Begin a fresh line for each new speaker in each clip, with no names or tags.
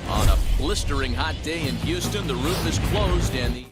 On a blistering hot day in Houston, the roof is closed and the afternoon.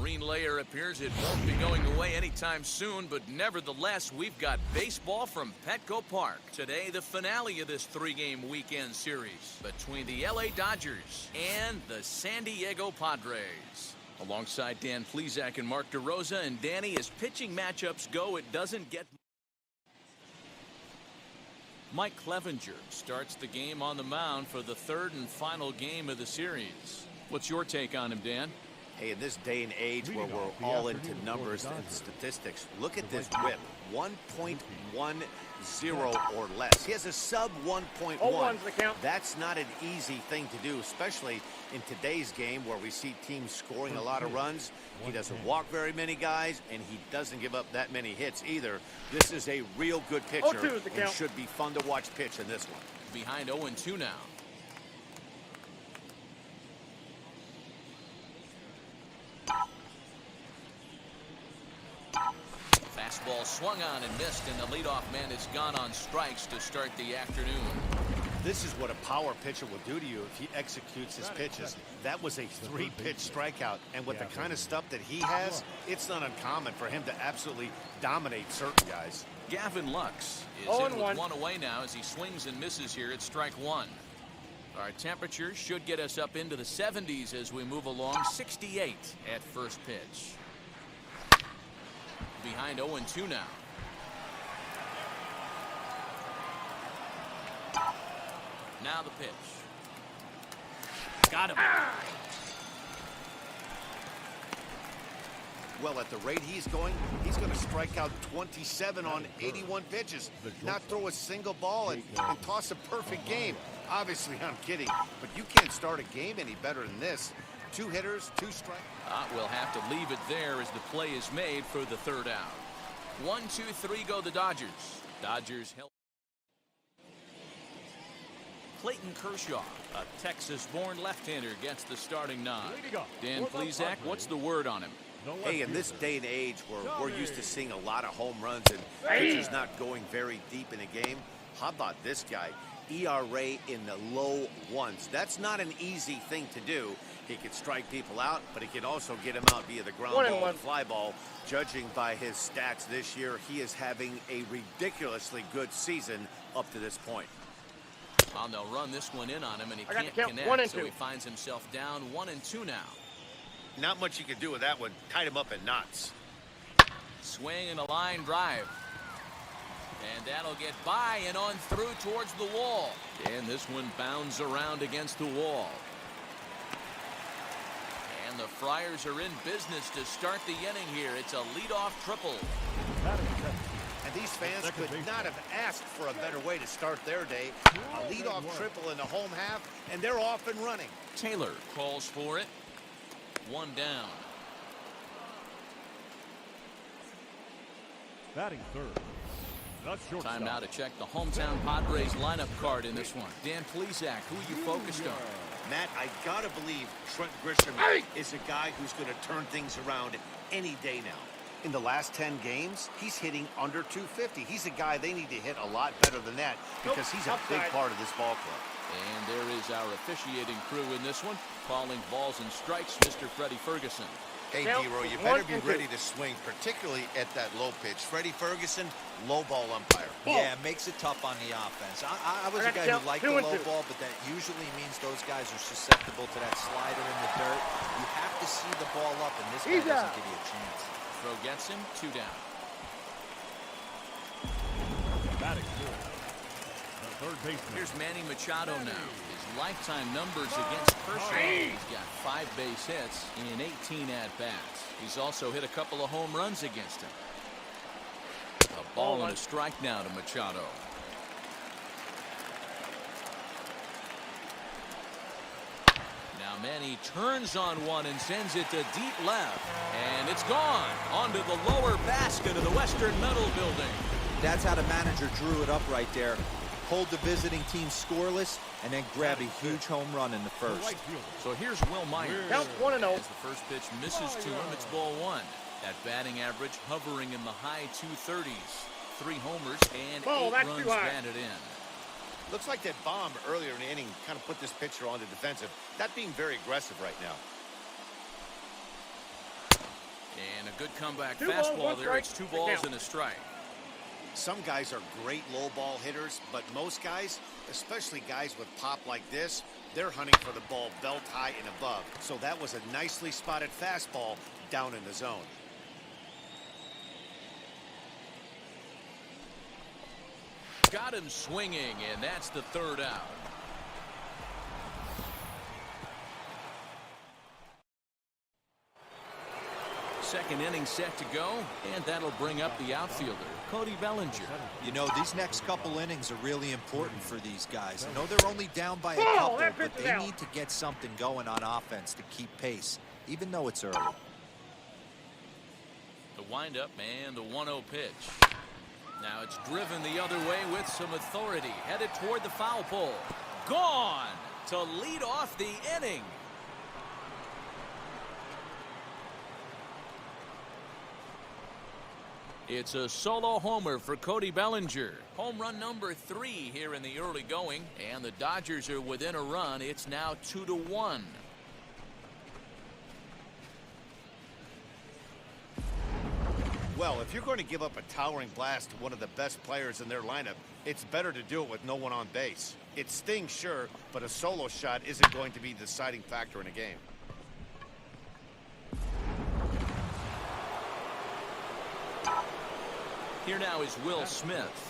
Marine layer appears it won't be going away anytime soon, but nevertheless, we've got baseball from Petco Park. Today, the finale of this three-game weekend series between the LA Dodgers and the San Diego Padres. Alongside Dan Plesac and Mark DeRosa, and Danny, as pitching matchups go, it doesn't get... Mike Clevenger starts the game on the mound for the third and final game of the series. What's your take on him, Dan?
Hey, in this day and age where we're all into numbers and statistics, look at this whip, 1.10 or less. He has a sub 1.1. That's not an easy thing to do, especially in today's game where we see teams scoring a lot of runs. He doesn't walk very many guys, and he doesn't give up that many hits either. This is a real good pitcher and should be fun to watch pitch in this one.
Behind 0-2 now. Fastball swung on and missed, and the leadoff man is gone on strikes to start the afternoon.
This is what a power pitcher will do to you if he executes his pitches. That was a 3-pitch strikeout, and with the kind of stuff that he has, it's not uncommon for him to absolutely dominate certain guys.
Gavin Lux is in with one away now as he swings and misses here at strike one. Our temperature should get us up into the 70s as we move along. 68 at first pitch. Behind 0-2 now. Now the pitch. Got him.
Well, at the rate he's going to strike out 27 on 81 pitches, not throw a single ball and toss a perfect game. Obviously, I'm kidding, but you can't start a game any better than this. 2 hitters, 2 strikes.
We'll have to leave it there as the play is made for the third out. 1, 2, 3 go the Dodgers. Dodgers help. Clayton Kershaw, a Texas-born left-hander, gets the starting nod. Dan Plesac, what's the word on him?
Hey, in this day and age where we're used to seeing a lot of home runs and pitchers not going very deep in a game, how about this guy? ERA in the low 1s. That's not an easy thing to do. He can strike people out, but he can also get them out via the ground ball and fly ball. Judging by his stats this year, he is having a ridiculously good season up to this point.
Well, they'll run this one in on him, and he can't connect, so he finds himself down 1-2 now.
Not much you can do with that one. Tied him up in knots.
Swing and a line drive. And that'll get by and on through towards the wall. And this one bounds around against the wall. And the Friars are in business to start the inning here. It's a leadoff triple.
And these fans could not have asked for a better way to start their day. A leadoff triple in the home half, and they're off and running.
Taylor calls for it. 1 down.
Batting third.
Time now to check the hometown Padres lineup card in this one. Dan Plesac, who are you focused on?
Matt, I gotta believe Trent Grisham is a guy who's gonna turn things around any day now. In the last 10 games, he's hitting under 250. He's a guy they need to hit a lot better than that because he's a big part of this ball club.
And there is our officiating crew in this one, calling balls and strikes, Mr. Freddie Ferguson.
Hey, D-Roy, you better be ready to swing, particularly at that low pitch. Freddie Ferguson, low ball umpire.
Yeah, it makes it tough on the offense. I was a guy who liked the low ball, but that usually means those guys are susceptible to that slider in the dirt. You have to see the ball up, and this guy doesn't give you a chance.
Throw gets him, 2 down.
Batting fourth. Third baseman.
Here's Manny Machado now. His lifetime numbers against Kershaw. He's got 5 base hits in 18 at-bats. He's also hit a couple of home runs against him. A ball and a strike now to Machado. Now Manny turns on one and sends it to deep left. And it's gone onto the lower basket of the Western Metal Building.
That's how the manager drew it up right there. Hold the visiting team scoreless and then grab a huge home run in the first.
So here's Will Myers.
Count
1-0. As the first pitch misses to him, it's ball 1. That batting average hovering in the high 230s. 3 homers and 8 runs batted in.
Looks like that bomb earlier in the inning kind of put this pitcher on the defensive. That being very aggressive right now.
And a good comeback fastball there. It's 2 balls and a strike.
Some guys are great low ball hitters, but most guys, especially guys with pop like this, they're hunting for the ball belt high and above. So that was a nicely spotted fastball down in the zone.
Got him swinging, and that's the third out. Second inning set to go, and that'll bring up the outfielder, Cody Bellinger.
You know, these next couple innings are really important for these guys. I know they're only down by a couple, but they need to get something going on offense to keep pace, even though it's early.
The windup and the 1-0 pitch. Now it's driven the other way with some authority, headed toward the foul pole. Gone to lead off the inning. It's a solo homer for Cody Bellinger. Home run number 3 here in the early going, and the Dodgers are within a run. It's now 2-1.
Well, if you're going to give up a towering blast to one of the best players in their lineup, It's better to do it with no one on base. It stings, sure, but a solo shot isn't going to be the deciding factor in a game.
Here now is Will Smith.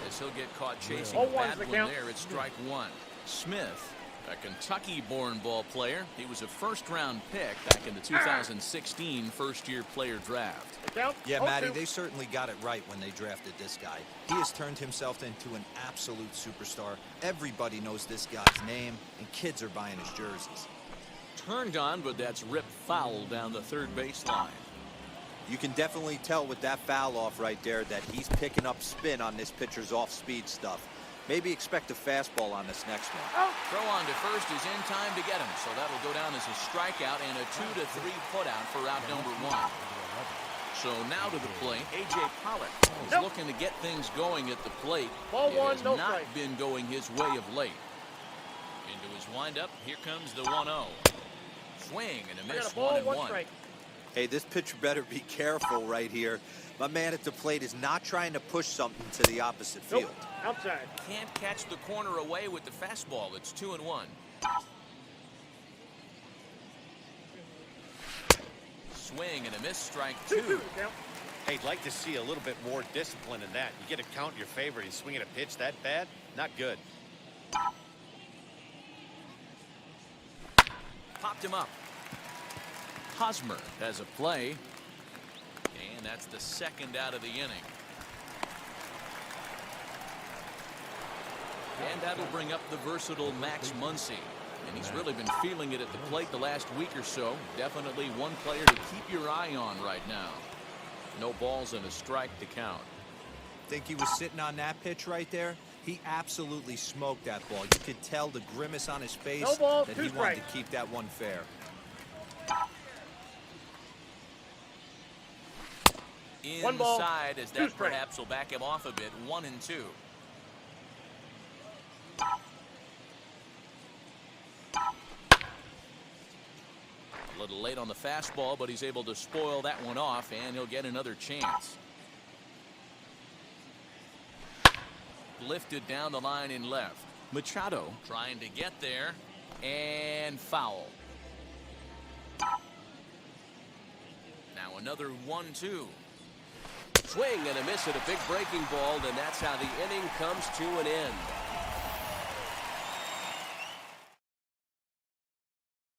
As he'll get caught chasing a bad one there, it's strike one. Smith, a Kentucky-born ball player. He was a first-round pick back in the 2016 first-year player draft.
Yeah, Matty, they certainly got it right when they drafted this guy. He has turned himself into an absolute superstar. Everybody knows this guy's name, and kids are buying his jerseys.
Turned on, but that's ripped foul down the third baseline.
You can definitely tell with that foul off right there that he's picking up spin on this pitcher's off-speed stuff. Maybe expect a fastball on this next one.
Throw on to first is in time to get him, so that'll go down as a strikeout and a 2-3 putout for out number one. So now to the plate, A.J. Pollock is looking to get things going at the plate. It has not been going his way of late. Into his windup, here comes the 1-0. Swing and a miss, 1-1.
Hey, this pitcher better be careful right here. My man at the plate is not trying to push something to the opposite field.
Outside.
Can't catch the corner away with the fastball. It's 2-1. Swing and a miss, strike two.
Hey, I'd like to see a little bit more discipline in that. You get a count in your favor, and swinging a pitch that bad? Not good.
Popped him up. Hosmer has a play, and that's the second out of the inning. And that'll bring up the versatile Max Muncy. And he's really been feeling it at the plate the last week or so. Definitely one player to keep your eye on right now. No balls and a strike to count.
Think he was sitting on that pitch right there? He absolutely smoked that ball. You could tell the grimace on his face that he wanted to keep that one fair.
Inside, as that perhaps will back him off a bit. 1-2. A little late on the fastball, but he's able to spoil that one off, and he'll get another chance. Lifted down the line in left. Machado trying to get there, and foul. Now another 1-2. Swing and a miss at a big breaking ball, and that's how the inning comes to an end.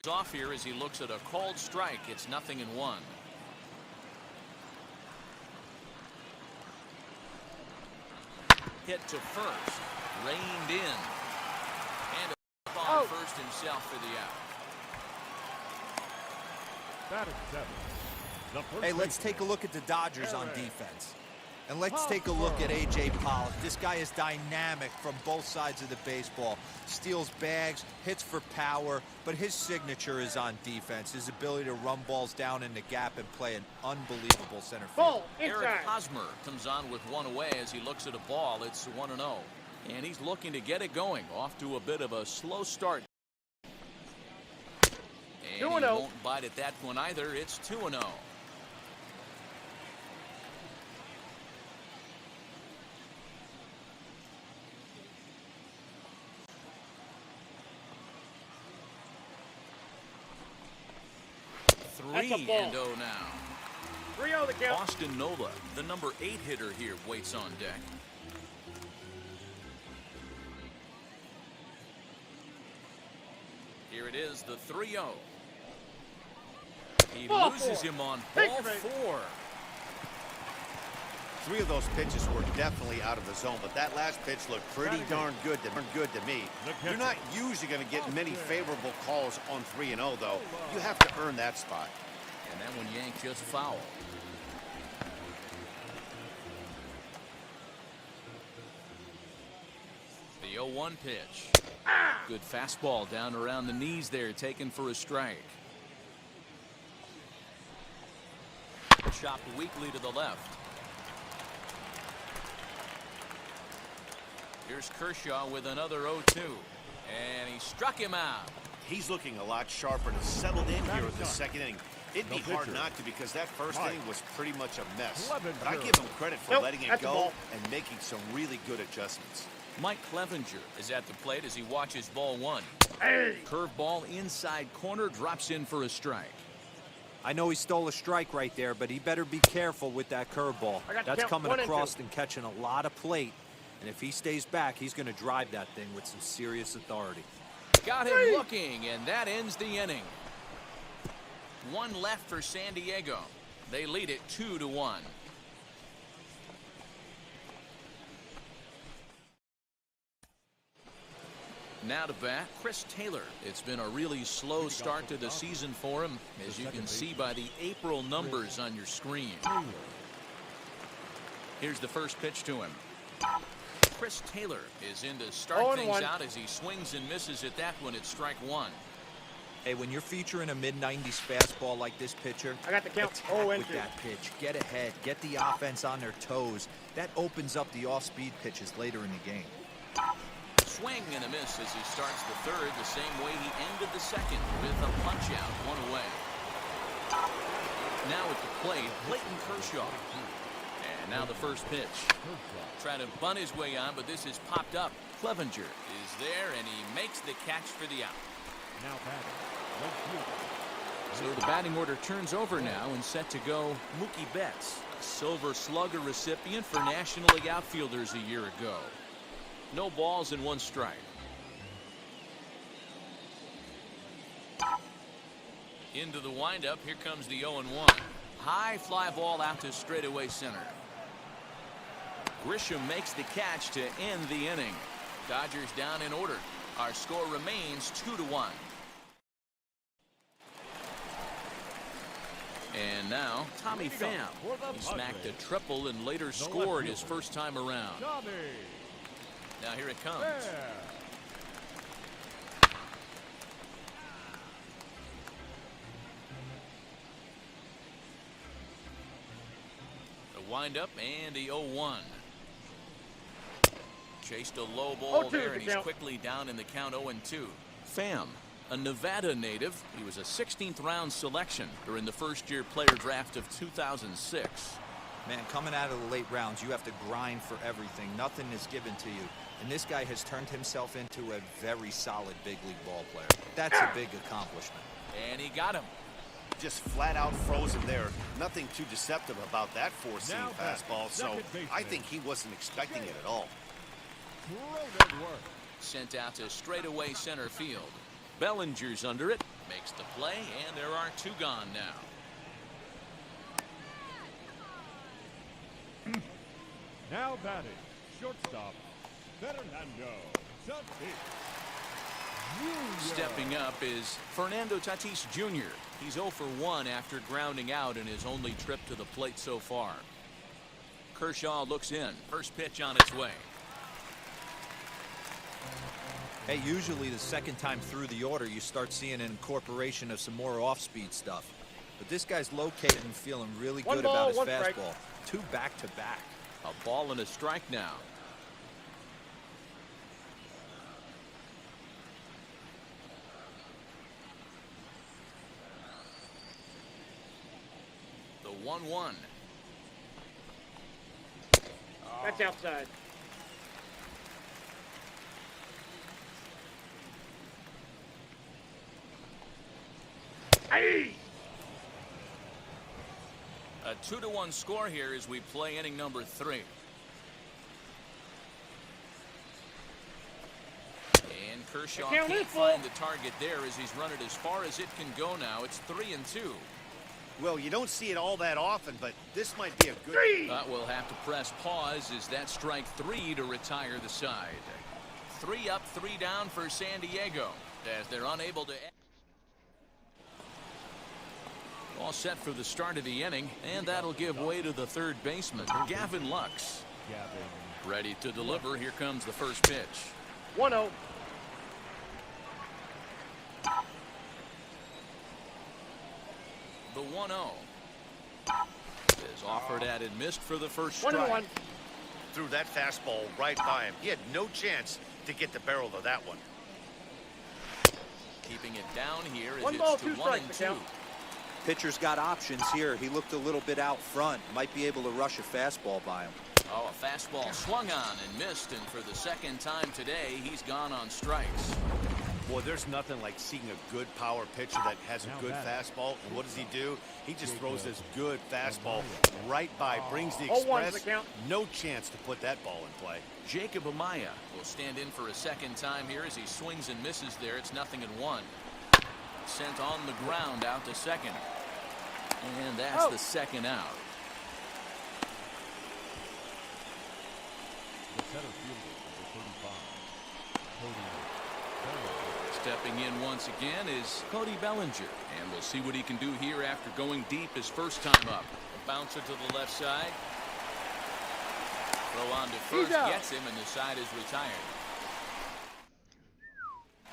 He's off here as he looks at a called strike. It's 0-1. Hit to first, reined in, and a on first himself for the out.
Batting seven.
Hey, let's take a look at the Dodgers on defense. And let's take a look at A.J. Pollock. This guy is dynamic from both sides of the baseball. Steals bags, hits for power, but his signature is on defense. His ability to run balls down in the gap and play an unbelievable center field.
Eric Hosmer comes on with one away as he looks at a ball. It's 1-0. And he's looking to get it going. Off to a bit of a slow start. And he won't bite at that one either. It's 2-0. That's a ball. 3-0 now.
3-0 the count.
Austin Nola, the number 8 hitter here, waits on deck. Here it is, the 3-0. He loses him on ball 4.
3 of those pitches were definitely out of the zone, but that last pitch looked pretty darn good to me. You're not usually going to get many favorable calls on 3-0, though. You have to earn that spot.
And that one yanked just foul. The 0-1 pitch. Good fastball down around the knees there, taken for a strike. Chopped weakly to the left. Here's Kershaw with another 0-2. And he struck him out.
He's looking a lot sharper and settled in here in the second inning. It'd be
No
hard
pitcher.
not to because that first
Mike.
inning was pretty much a mess.
Clevenger.
But I give him credit for
Nope,
letting it
that's a
go
ball.
and making some really good adjustments.
Mike Clevenger is at the plate as he watches ball one.
Hey!
Curveball inside corner, drops in for a strike.
I know he stole a strike right there, but he better be careful with that curveball.
I got to
That's
count
coming
1 and 2.
across and catching a lot of plate. And if he stays back, he's going to drive that thing with some serious authority.
Got him looking, and that ends the inning. One left for San Diego. They lead it 2-1. Now to bat, Chris Taylor. It's been a really slow start to the season for him, as you can see by the April numbers on your screen. Here's the first pitch to him. Chris Taylor is in to start
0-1.
things out as he swings and misses at that one. It's strike one.
Hey, when you're featuring a mid-90s fastball like this pitcher,
I got the count.
attack
0 and
with
2.
that pitch. Get ahead. Get the offense on their toes. That opens up the off-speed pitches later in the game.
Swing and a miss as he starts the third the same way he ended the second with a punch out, one away. Now at the plate, Clayton Kershaw. And now the first pitch. Trying to bunt his way on, but this is popped up. Clevenger is there, and he makes the catch for the out.
Now batting. Right fielder.
So the batting order turns over now and set to go Mookie Betts, a Silver Slugger recipient for National League outfielders a year ago. No balls and 1 strike. Into the windup. Here comes the 0-1. High fly ball out to straightaway center. Grisham makes the catch to end the inning. Dodgers down in order. Our score remains 2-1. And now Tommy Pham. He smacked a triple and later scored his first time around.
Tommy.
Now here it comes.
Fair.
The windup and the 0-1. Chased a low ball
0-2
there, and
the
he's
count.
quickly down in the count 0-2. Pham, a Nevada native. He was a 16th round selection during the first-year player draft of 2006.
Man, coming out of the late rounds, you have to grind for everything. Nothing is given to you. And this guy has turned himself into a very solid big league ball player. That's a big accomplishment.
And he got him.
Just flat out frozen there. Nothing too deceptive about that four-seam
Now back,
fastball, so
second baseman.
I think he wasn't expecting it at all.
Throw that work.
Sent out to straightaway center field. Bellinger's under it. Makes the play, and there are 2 gone now.
Now batting. Shortstop. Fernando Tatis. Jr.
Stepping up is Fernando Tatis Jr. He's 0 for 1 after grounding out in his only trip to the plate so far. Kershaw looks in. First pitch on its way.
Hey, usually the second time through the order, you start seeing an incorporation of some more off-speed stuff. But this guy's located and feeling really
One
good
ball,
about his
1 strike.
fastball. 2 back-to-back.
A ball and a strike now. The 1-1.
That's outside. Hey!
A 2-1 score here as we play inning number 3. And Kershaw
The count
can't
is full.
find the target there as he's run it as far as it can go now. It's 3-2.
Well, you don't see it all that often, but this might be a good...
3!
But we'll have to press pause as that strike 3 to retire the side. 3 up, 3 down for San Diego as they're unable to... All set for the start of the inning, and that'll give way to the third baseman, Gavin Lux.
Gavin.
Ready to deliver. Here comes the first pitch.
1-0.
The 1-0 is offered at and missed for the first
1-1.
strike.
Threw that fastball right by him. He had no chance to get the barrel of that one.
Keeping it down here as
1
it's
ball,
to
2
1
strikes,
and
the
2.
count.
Pitcher's got options here. He looked a little bit out front. Might be able to rush a fastball by him.
Oh, a fastball swung on and missed, and for the second time today, he's gone on strikes.
Boy, there's nothing like seeing a good power pitcher that has a good fastball. And what does he do? He just throws this good fastball right by, brings the
0-1's
express.
the count.
No chance to put that ball in play.
Jacob Amaya will stand in for a second time here as he swings and misses there. It's 0-1. Sent on the ground out to second. And that's the second out.
The center fielder, number 35, Cody Bellinger.
Stepping in once again is Cody Bellinger. And we'll see what he can do here after going deep his first time up. A bouncer to the left side. Throw on to first, gets him, and the side is retired.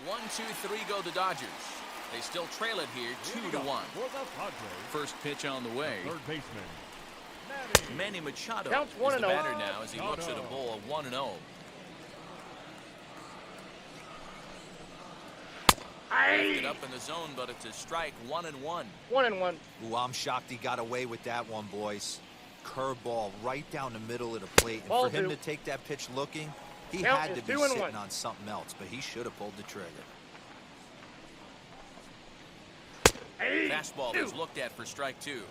1-2-3 go the Dodgers. They still trail it here 2-1.
For the Padres,
First pitch on the way.
third baseman,
Manny Machado
Counts
is
1-0.
the batter now as he looks at a ball of 1-0. Lifted up in the zone, but it's a strike. 1-1.
1-1.
Ooh, I'm shocked he got away with that one, boys. Curveball right down the middle of the plate. And
Ball
for him
two.
to take that pitch looking, he
Count
had
is
to be
2-1.
sitting on something else, but he should have pulled the trigger.
Fastball is looked at for strike 2.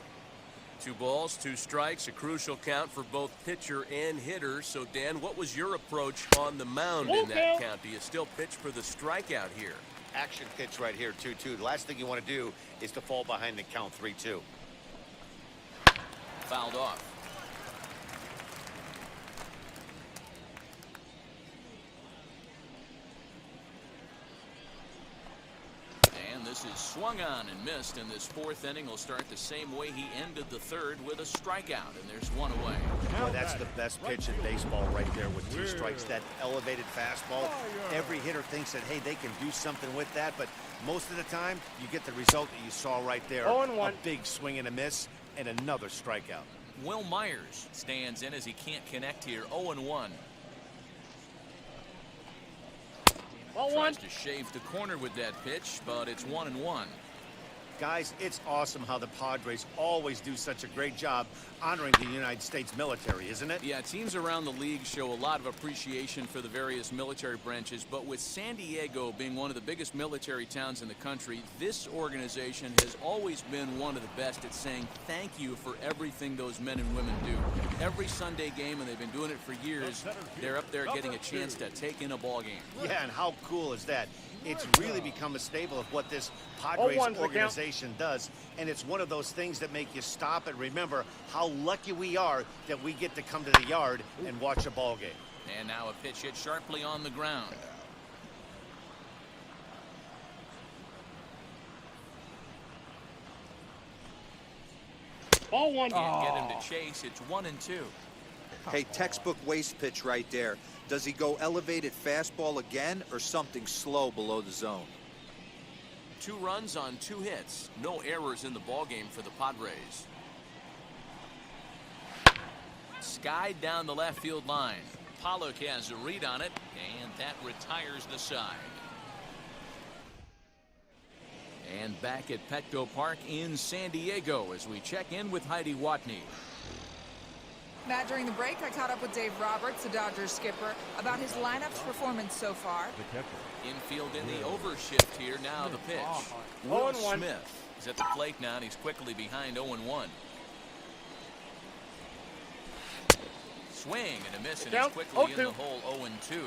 2 balls, 2 strikes, a crucial count for both pitcher and hitter. So, Dan, what was your approach on the mound in that count? Do you still pitch for the strikeout here?
Action pitch right here, 2-2. The last thing you want to do is to fall behind the count 3-2.
Fouled off. And this is swung on and missed, and this fourth inning will start the same way he ended the third with a strikeout, and there's one away.
Boy, that's the best pitch in baseball right there with 2 strikes. That elevated fastball. Every hitter thinks that, hey, they can do something with that, but most of the time, you get the result that you saw right there.
0-1.
A big swing and a miss, and another strikeout.
Will Myers stands in as he can't connect here. 0-1. Tries to shave the corner with that pitch, but it's 1-1.
Guys, it's awesome how the Padres always do such a great job honoring the United States military, isn't it?
Yeah, teams around the league show a lot of appreciation for the various military branches, but with San Diego being one of the biggest military towns in the country, this organization has always been one of the best at saying thank you for everything those men and women do. Every Sunday game, and they've been doing it for years, they're up there getting a chance to take in a ball game.
Yeah, and how cool is that? It's really become a staple of what this Padres organization does, and it's one of those things that make you stop and remember how lucky we are that we get to come to the yard and watch a ball game.
And now a pitch hit sharply on the ground.
Ball 1.
Can't get him to chase. It's 1-2.
Hey, textbook waste pitch right there. Does he go elevated fastball again or something slow below the zone?
2 runs on 2 hits. No errors in the ballgame for the Padres. Skied down the left field line. Pollock has a read on it, and that retires the side. And back at Petco Park in San Diego as we check in with Heidi Watney.
Matt, during the break, I caught up with Dave Roberts, the Dodgers skipper, about his lineup's performance so far.
The catcher.
Infield in the overshift here. Now the pitch. Will Smith is at the plate now, and he's quickly behind 0-1. Swing and a miss, and he's quickly in the hole 0-2.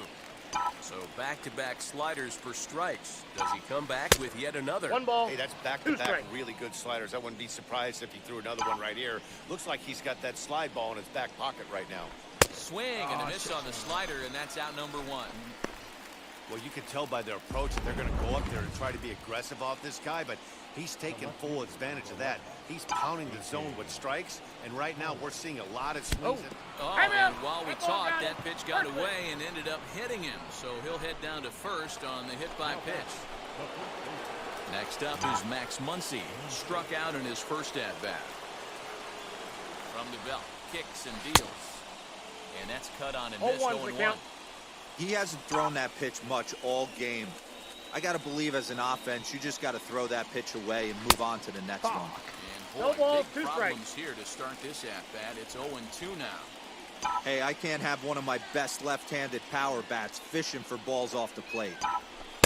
So back-to-back sliders for strikes. Does he come back with yet another?
1 ball.
Hey, that's back-to-back really good sliders. I wouldn't be surprised if he threw another one right here. Looks like he's got that slide ball in his back pocket right now.
Swing and a miss on the slider, and that's out number 1.
Well, you can tell by their approach that they're going to go up there and try to be aggressive off this guy, but he's taking full advantage of that. He's pounding the zone with strikes, and right now we're seeing a lot of swings.
And while we talked, that pitch got away and ended up hitting him, so he'll head down to first on the hit by pitch. Next up is Max Muncy, struck out in his first at-bat. From the belt, kicks and deals, and that's cut on and missed 0-1.
He hasn't thrown that pitch much all game. I got to believe as an offense, you just got to throw that pitch away and move on to the next one.
No balls,
big
2
problems
strikes.
here to start this at-bat. It's 0-2 now.
Hey, I can't have one of my best left-handed power bats fishing for balls off the plate.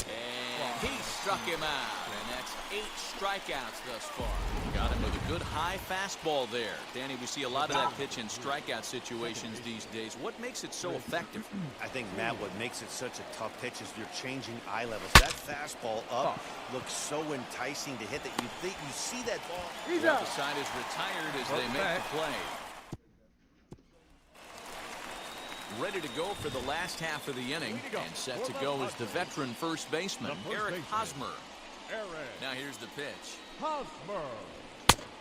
And he struck him out, and that's 8 strikeouts thus far. Got him with a good high fastball there. Danny, we see a lot of that pitch in strikeout situations these days. What makes it so effective?
I think, Matt, what makes it such a tough pitch is you're changing eye levels. That fastball up looks so enticing to hit that you think you see that ball.
He's
The
up.
side is retired as they make the play. Ready to go for the last half of the inning, and set to go is the veteran first baseman, Eric Hosmer. Now here's the pitch.
Hosmer.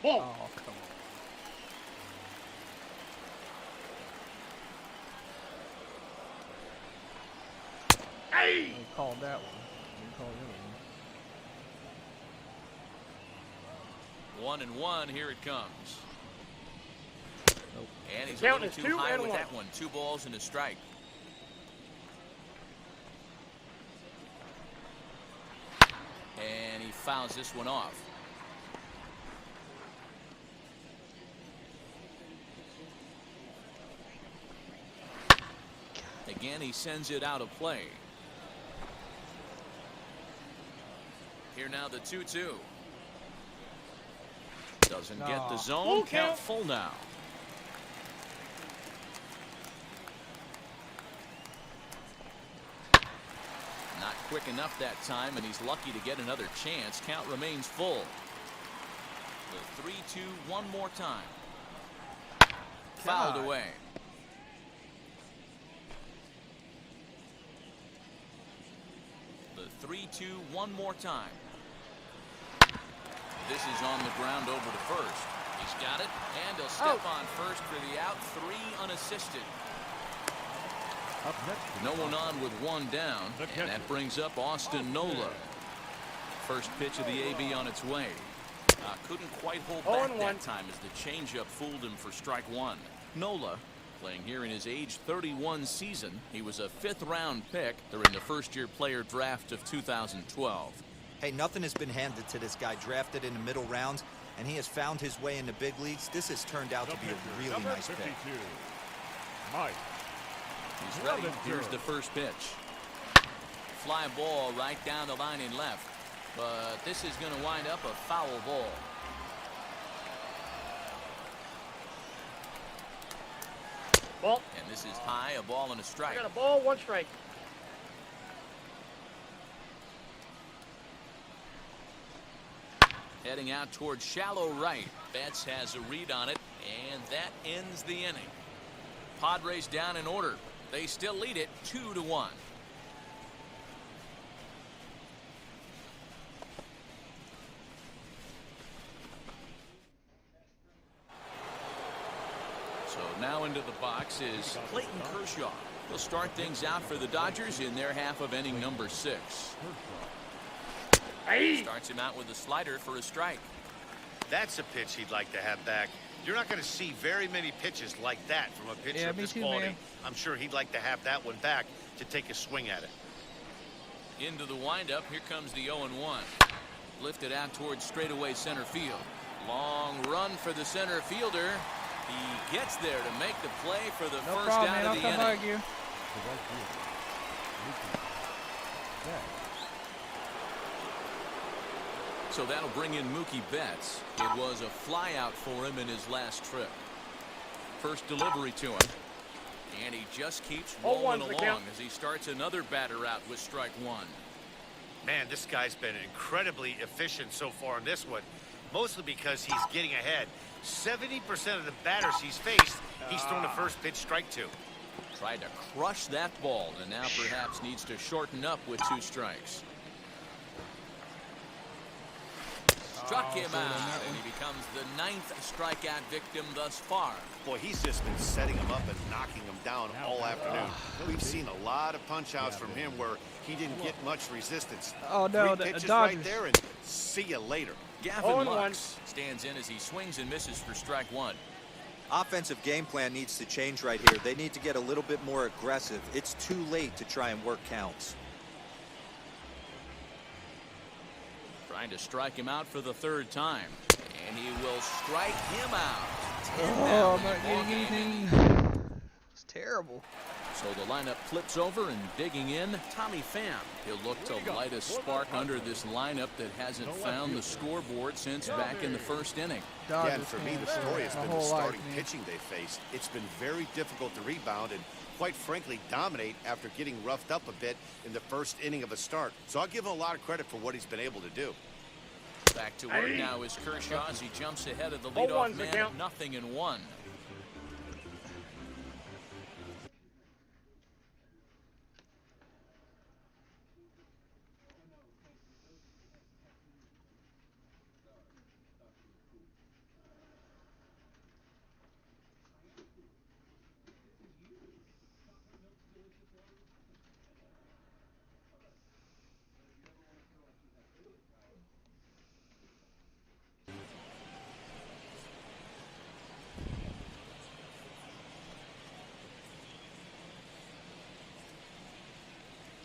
Ball.
Oh, come on.
Hey!
He called that one. He called the other one.
1-1, here it comes.
Nope.
And he's a
Count
little
is
too
2
high
and
with
1.
that one. 2 balls and a strike. And he fouls this one off. Again, he sends it out of play. Here now the 2-2. Doesn't get the zone.
Full
Count
count.
full now. Not quick enough that time, and he's lucky to get another chance. Count remains full. The 3-2 one more time. Fouled away. The 3-2 one more time. This is on the ground over to first. He's got it, and he'll step on first for the out. 3 unassisted.
Up next.
No one on with 1 down, and that brings up Austin Nola. First pitch of the AB on its way. Couldn't quite hold back that time as the changeup fooled him for strike 1. Nola, playing here in his age 31 season, he was a 5th-round pick during the first-year player draft of 2012.
Hey, nothing has been handed to this guy. Drafted in the middle rounds, and he has found his way in the big leagues. This has turned out to be a really nice pick.
Mike.
He's ready. Here's the first pitch. Fly ball right down the line in left. But this is going to wind up a foul ball.
Ball.
And this is high, a ball and a strike.
I got a ball, 1 strike.
Heading out towards shallow right. Betts has a read on it, and that ends the inning. Padres down in order. They still lead it 2-1. So now into the box is Clayton Kershaw. He'll start things out for the Dodgers in their half of inning number 6.
Hey!
Starts him out with a slider for a strike.
That's a pitch he'd like to have back. You're not going to see very many pitches like that from a pitcher
Yeah,
of
me
this
too,
quality.
man.
I'm sure he'd like to have that one back to take a swing at it.
Into the windup, here comes the 0-1. Lifted out towards straightaway center field. Long run for the center fielder. He gets there to make the play for the
No
first
problem,
out
man. I'll
of the
come
inning.
hug you.
The right fielder. Mookie Betts.
So that'll bring in Mookie Betts. It was a fly out for him in his last trip. First delivery to him. And he just keeps rolling
0-1's the
along
count.
as he starts another batter out with strike 1.
Man, this guy's been incredibly efficient so far in this one, mostly because he's getting ahead. 70% of the batters he's faced, he's thrown the first pitch strike to.
Tried to crush that ball, and now perhaps needs to shorten up with 2 strikes. Struck him out, and he becomes the 9th strikeout victim thus far.
Boy, he's just been setting him up and knocking him down all afternoon. We've seen a lot of punch-outs from him where he didn't get much resistance.
Oh, no,
3
the
pitches
Dodgers.
right there, and see you later.
Gavin
0-1.
Lux stands in as he swings and misses for strike 1.
Offensive game plan needs to change right here. They need to get a little bit more aggressive. It's too late to try and work counts.
Trying to strike him out for the 3rd time. And he will strike him out.
Oh, I'm not getting anything. It's terrible.
So the lineup flips over and digging in, Tommy Pham. He'll look to light a spark under this lineup that hasn't found the scoreboard since back in the first inning.
Yeah, and
Dodgers
for me,
fans
the story has
my
been the
whole
starting
life, man.
pitching they faced. It's been very difficult to rebound and, quite frankly, dominate after getting roughed up a bit in the first inning of a start. So I'll give him a lot of credit for what he's been able to do.
Back to work now is Kershaw as he jumps ahead of the leadoff man at 0-1.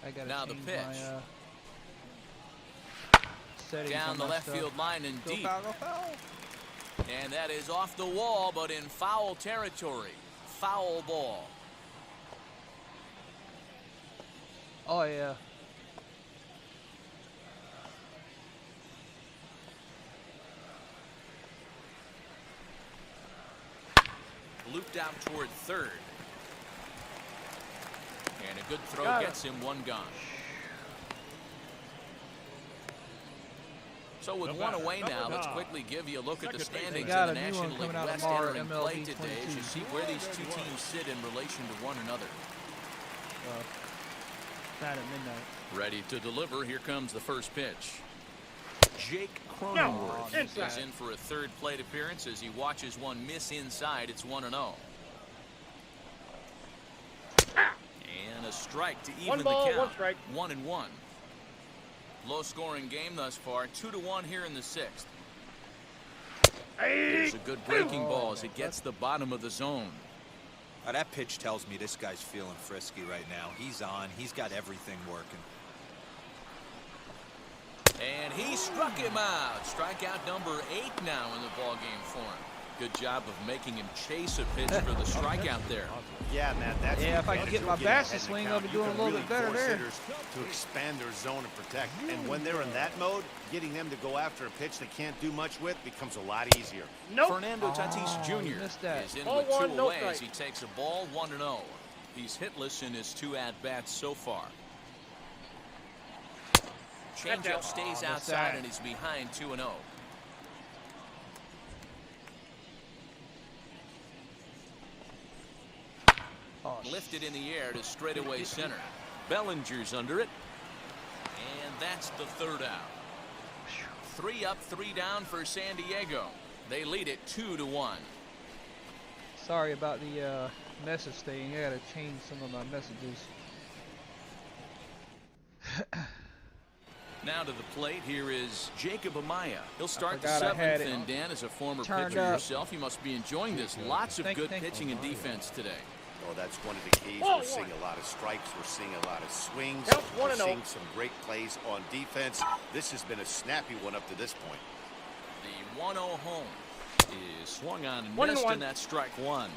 I gotta
Now the
change
pitch.
my, settings
Down
on
the
my
left
stuff.
field line and
Go
deep.
foul, go foul.
And that is off the wall, but in foul territory. Foul ball.
Oh yeah.
Looped out toward third. And a good throw
Got
gets him one gone. So with one away now, let's quickly give you a look at the standings in
got
the
a new one
National League
coming out
West
tomorrow,
entering play
MLB
today as you
22.
see where these two teams sit in relation to one another.
Not at midnight.
Ready to deliver. Here comes the first pitch. Jake Cronenworth is in for a third plate appearance as he watches one miss inside. It's 1-0. And a strike to even
One ball,
the count.
one strike.
1-1. Low scoring game thus far. 2-1 here in the sixth. Here's a good breaking ball as it gets the bottom of the zone.
Now, that pitch tells me this guy's feeling frisky right now. He's on. He's got everything working.
And he struck him out. Strikeout number 8 now in the ballgame for him. Good job of making him chase a pitch for the strikeout there.
Yeah, Matt, that's
Yeah,
the
if I can
advantage
get
of
my
getting
bass
ahead
to
in the
swing,
count.
I'll be
You
doing
can
a little
really
bit better
force
there.
hitters to expand their zone and protect. And when they're in that mode, getting them to go after a pitch they can't do much with becomes a lot easier.
Nope.
Fernando Tatis
you
Jr.
missed that.
is in
Ball
with 2
one, no
away as
strike.
he takes a ball 1-0. He's hitless in his 2 at-bats so far. Changeup stays outside and he's behind 2-0.
Oh,
Lifted in the air to straightaway center. Bellinger's under it. And that's the third out. 3 up, 3 down for San Diego. They lead it 2-1.
sorry about the message thing. I gotta change some of my messages.
Now to the plate, here is Jacob Amaya. He'll start the
forgot I had
7th,
it
and Dan, as a former
turned
pitcher
up.
yourself, you must be enjoying this. Lots of
Thank you,
good
thank you.
pitching and defense today.
Oh, that's one of the keys.
Ball
We're seeing
one.
a lot of strikes. We're seeing a lot of swings.
Count
We're
1-0.
seeing some great plays on defense. This has been a snappy one up to this point.
The 1-0 home is swung on and
1-1.
missed, and that's strike 1.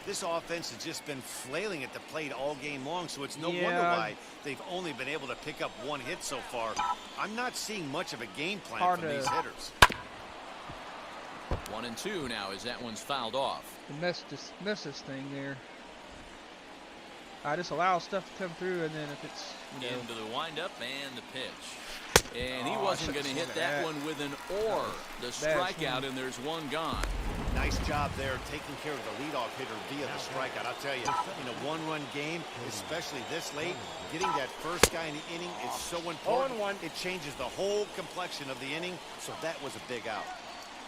This offense has just been flailing at the plate all game long, so it's no wonder
Yeah.
why they've only been able to pick up 1 hit so far. I'm not seeing much of a game plan
Hard
from
to-
these hitters.
1-2 now as that one's fouled off.
The message thing there. I just allow stuff to come through, and then if it's, you know,
Into the windup and the pitch. And he
Oh, I
wasn't
should've
going to hit
seen
that
that.
one with an or. The strikeout, and there's one gone.
Nice job there taking care of the leadoff hitter via the strikeout. I'll tell you, in a one-run game, especially this late, getting that first guy in the inning is so important.
0-1.
It changes the whole complexion of the inning, so that was a big out.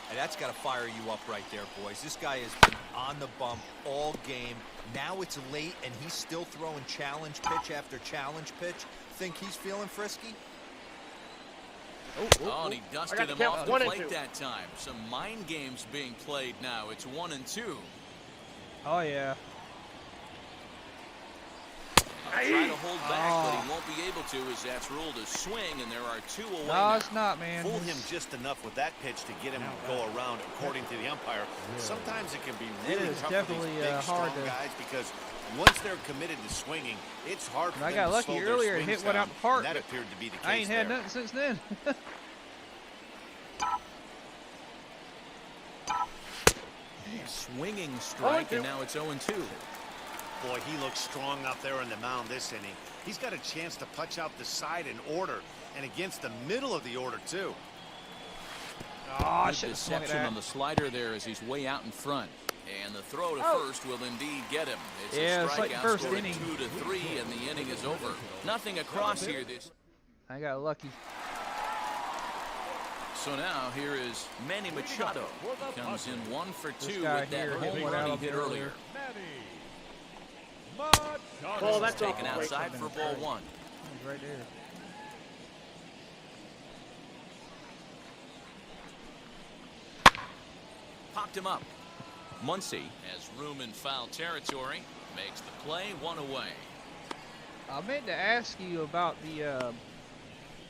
And that's got to fire you up right there, boys. This guy has been on the bump all game. Now it's late, and he's still throwing challenge pitch after challenge pitch. Think he's feeling frisky?
Oh, and he dusted
got the
him
count,
off the
1-2.
plate that time. Some mind games being played now. It's 1-2.
oh yeah.
Try to hold back, but he won't be able to as that's ruled a swing, and there are 2 away
No,
now.
it's not, man.
Fool him just enough with that pitch to get him to go around, according to the umpire. Sometimes it can be really
is
tough
definitely,
for these big,
hard
strong
to-
guys because once they're committed to swinging, it's hard for
I
them
got
to
lucky
slow their
earlier and
swings
hit one
down,
out the park,
and that
but
appeared to be the case
I ain't had
there.
nothing since then.
Swinging strike, and now it's 0-2.
Boy, he looks strong out there on the mound this inning. He's got a chance to punch out the side in order, and against the middle of the order, too.
Oh,
Good deception on the slider there as he's way out in front. And the throw to first will indeed get him. It's
Yeah,
a
it's like
strikeout
first
score
inning.
2-3, and the inning is over. Nothing across here.
I got lucky.
So now here is Manny Machado. He comes in 1 for 2
guy
with that
here hit
home
one
run
out
he hit
earlier.
earlier.
Ball, that's off
Taken
the plate.
outside for ball 1.
He's right there.
Popped him up. Muncy has room in foul territory. Makes the play, 1 away.
I meant to ask you about the,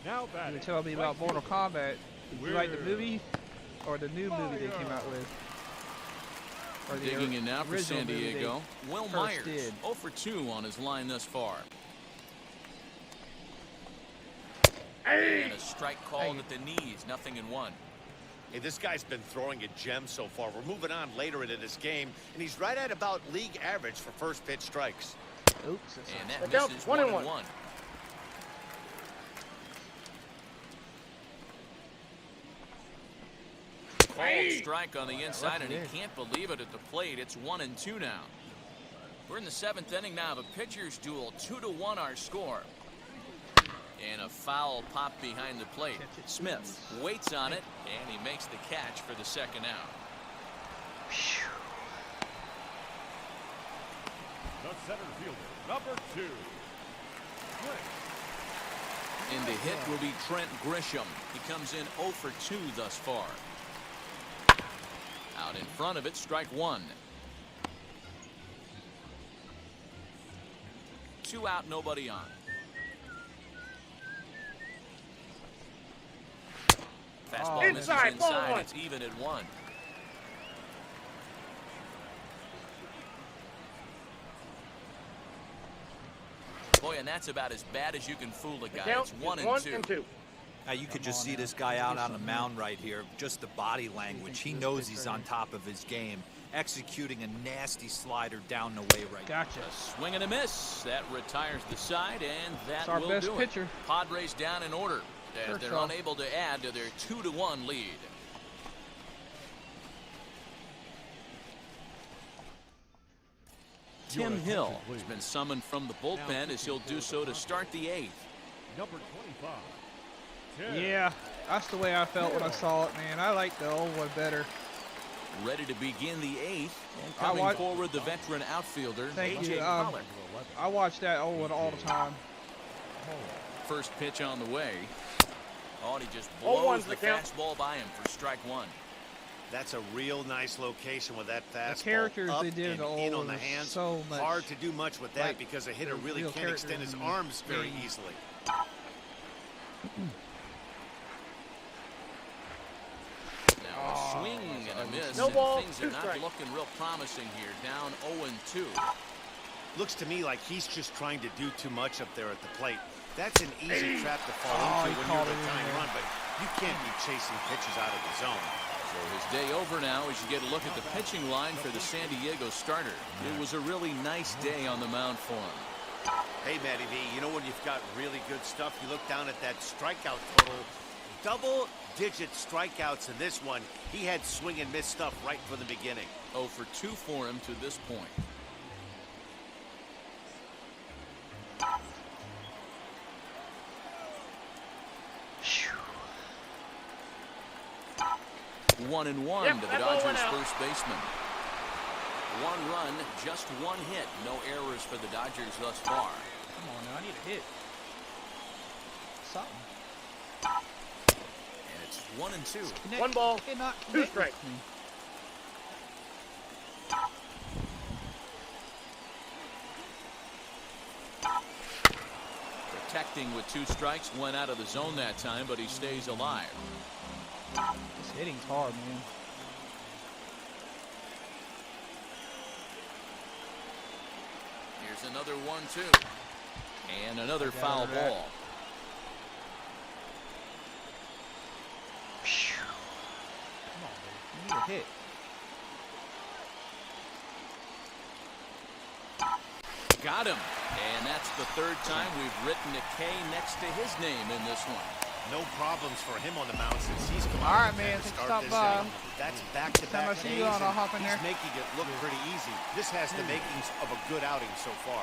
Now
you were telling me about Mortal Kombat. Did you like the movie or the new movie they came out with? Or the
Digging in now for
original
San
movie they
Diego. Will
first
Myers,
did.
0 for 2 on his line thus far. And a strike called at the knees, 0-1.
Hey, this guy's been throwing a gem so far. We're moving on later into this game, and he's right at about league average for first pitch strikes.
Oops.
And that
Look out,
misses
1-1.
1-1. Called strike on the inside, and he can't believe it at the plate. It's 1-2 now. We're in the 7th inning now of a pitcher's duel. 2-1 our score. And a foul pop behind the plate. Smith waits on it, and he makes the catch for the second out.
The center fielder, number 2.
And the hit will be Trent Grisham. He comes in 0 for 2 thus far. Out in front of it, strike 1. 2 out, nobody on. Fastball misses
Inside, ball
inside.
1.
It's even at 1. Boy, and that's about as bad as you can fool a guy.
Count
It's
is
1
1
and 2.
and 2.
Now you could just see this guy out on the mound right here. Just the body language. He knows he's on top of his game. Executing a nasty slider down the way right now.
Gotcha.
A swing and a miss. That retires the side, and that
It's our
will
best
do
pitcher.
it. Padres down in order as they're
Kershaw.
unable to add to their 2-1 lead. Tim Hill has been summoned from the bullpen as he'll do so to start the 8th.
Number 25.
Yeah, that's the way I felt when I saw it, man. I like the old one better.
Ready to begin the 8th, and
I
coming
watch-
forward the veteran outfielder,
Thank
A.J.
you.
Pollock.
I watch that old one all the time.
First pitch on the way. Oh, and he just
0-1's
blows
the
the
count.
fastball by him for strike 1.
That's a real nice location with that fastball.
characters
up
they did in
and
the old
in on
one
the
was
hands.
so much
Hard to do much with that
like
because a hitter
the
really
real
can't extend his
characters in the
arms very
game.
easily.
Now a swing and a miss,
No
and
ball,
things
2
are not
strikes.
looking real promising here. Down 0-2.
Looks to me like he's just trying to do too much up there at the plate. That's an easy trap to fall
Oh,
into
he
when
called
you're
it
a
in
tying
there.
run, but you can't be chasing pitches out of the zone.
So his day over now as you get a look at the pitching line for the San Diego starter. It was a really nice day on the mound for him.
Hey, Matty V, you know when you've got really good stuff, you look down at that strikeout total. Double-digit strikeouts in this one. He had swing and miss stuff right from the beginning.
0 for 2 for him to this point. Phew. 1-1
Yep,
to the
that ball went
Dodgers
out.
first baseman. 1 run, just 1 hit. No errors for the Dodgers thus far.
Come on now, I need a hit. Something.
And it's 1-2.
Connect-
1 ball,
cannot
2
connect
strikes.
with me.
connecting with 2 strikes. Went out of the zone that time, but he stays alive.
This hitting's hard, man.
Here's another 1-2. And another foul
that.
ball.
Come on, dude. You need a hit.
Got him. And that's the 3rd time we've written a K next to his name in this one.
No problems for him on the mound since he's come
All
out.
right, man.
to
Stop
start this
by.
inning. That's back-to-back
Time I
days,
see you on, I'll
and
hop in
he's
there.
making it look pretty easy. This has the makings of a good outing so far.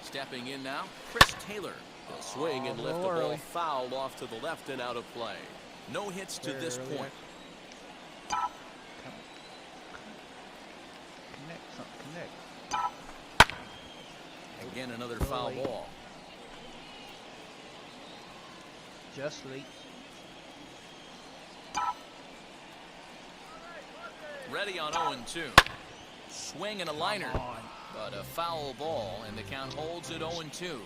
Stepping in now, Chris Taylor.
He'll swing and lift the ball foul off to the left and out of play.
No hits to this point.
Connect something. Connect.
Again, another foul ball.
Just late.
Ready on 0-2. Swing and a liner. But a foul ball, and the count holds at 0-2.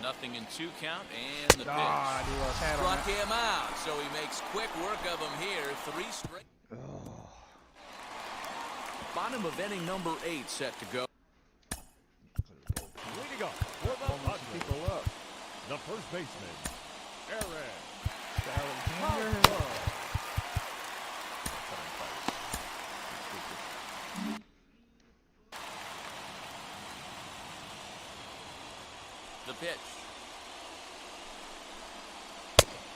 Nothing in 2 count, and the pitch. Struck him out, so he makes quick work of him here. 3 straight. Bottom of inning number 8 set to go.
Leading up for the Padres,
People up.
the first baseman, Aaron.
The pitch.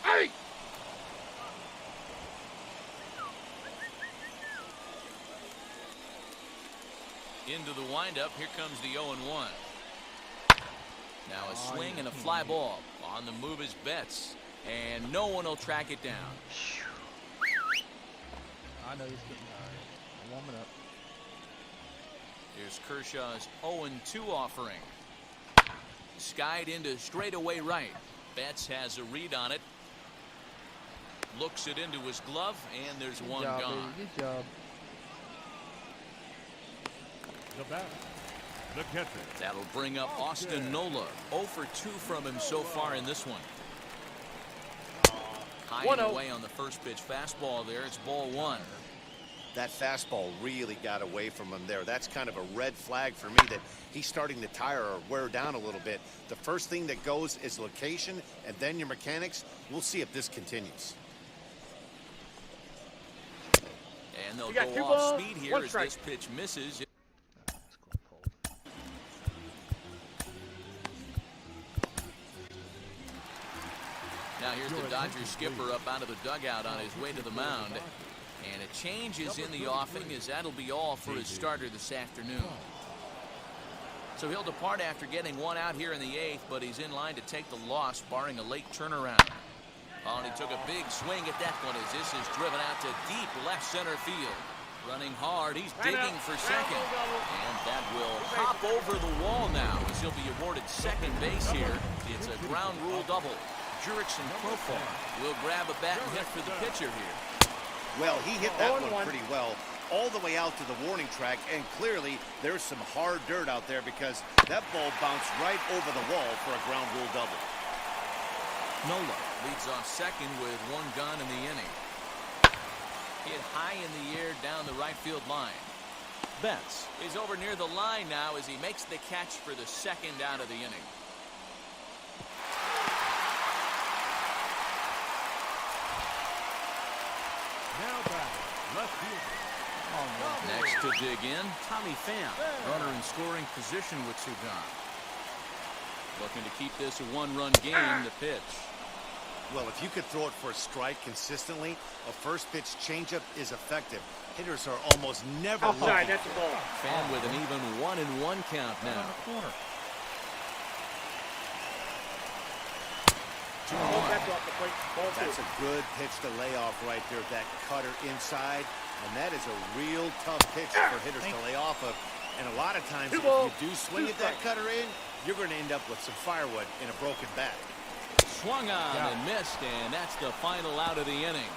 Hey!
Into the windup. Here comes the 0-1. Now a swing and a fly ball. On the move is Betts. And no one will track it down.
I know he's getting tired. I'm warming up.
Here's Kershaw's 0-2 offering. Skied into straightaway right. Betts has a read on it. Looks it into his glove, and there's one
Good job,
gone.
baby. Good job.
The batter, the catcher.
That'll bring up Austin Nola. 0 for 2 from him so far in this one. High and away on the first pitch fastball there. It's ball 1.
That fastball really got away from him there. That's kind of a red flag for me that he's starting to tire or wear down a little bit. The first thing that goes is location and then your mechanics. We'll see if this continues.
And they'll
You got
go
2
off
balls,
speed here
1
as
strike.
this pitch misses.
It's going cold.
Now here's the Dodgers skipper up out of the dugout on his way to the mound. And a change is in the offing, as that'll be all for his starter this afternoon. So he'll depart after getting 1 out here in the 8th, but he's in line to take the loss, barring a late turnaround. Oh, and he took a big swing at that one as this is driven out to deep left center field. Running hard, he's digging for second. And that will hop over the wall now as he'll be awarded second base here. It's a ground rule double. Jurickson Profar will grab a bat and hit for the pitcher here.
Well, he hit that one pretty well all the way out to the warning track, and clearly there's some hard dirt out there because that ball bounced right over the wall for a ground rule double.
Nola leads off second with 1 gun in the inning. Hit high in the air down the right field line. Betts is over near the line now as he makes the catch for the second out of the inning.
Now back, left fielder.
Next to dig in, Tommy Pham. Runner in scoring position with 2 gone. Looking to keep this a 1-run game. The pitch.
Well, if you could throw it for a strike consistently, a first pitch changeup is effective. Hitters are almost never
Outside,
looking.
that's a ball.
Pham with an even 1-1 count now.
Corner.
2-1.
That's off the plate. Ball 2.
That's a good pitch to lay off right there. That cutter inside. And that is a real tough pitch for hitters to lay off of. And a lot of times, if
balls,
you do swing at that cutter in, you're going to end up with some firewood and a broken bat.
Swung on and missed, and that's the final out of the inning.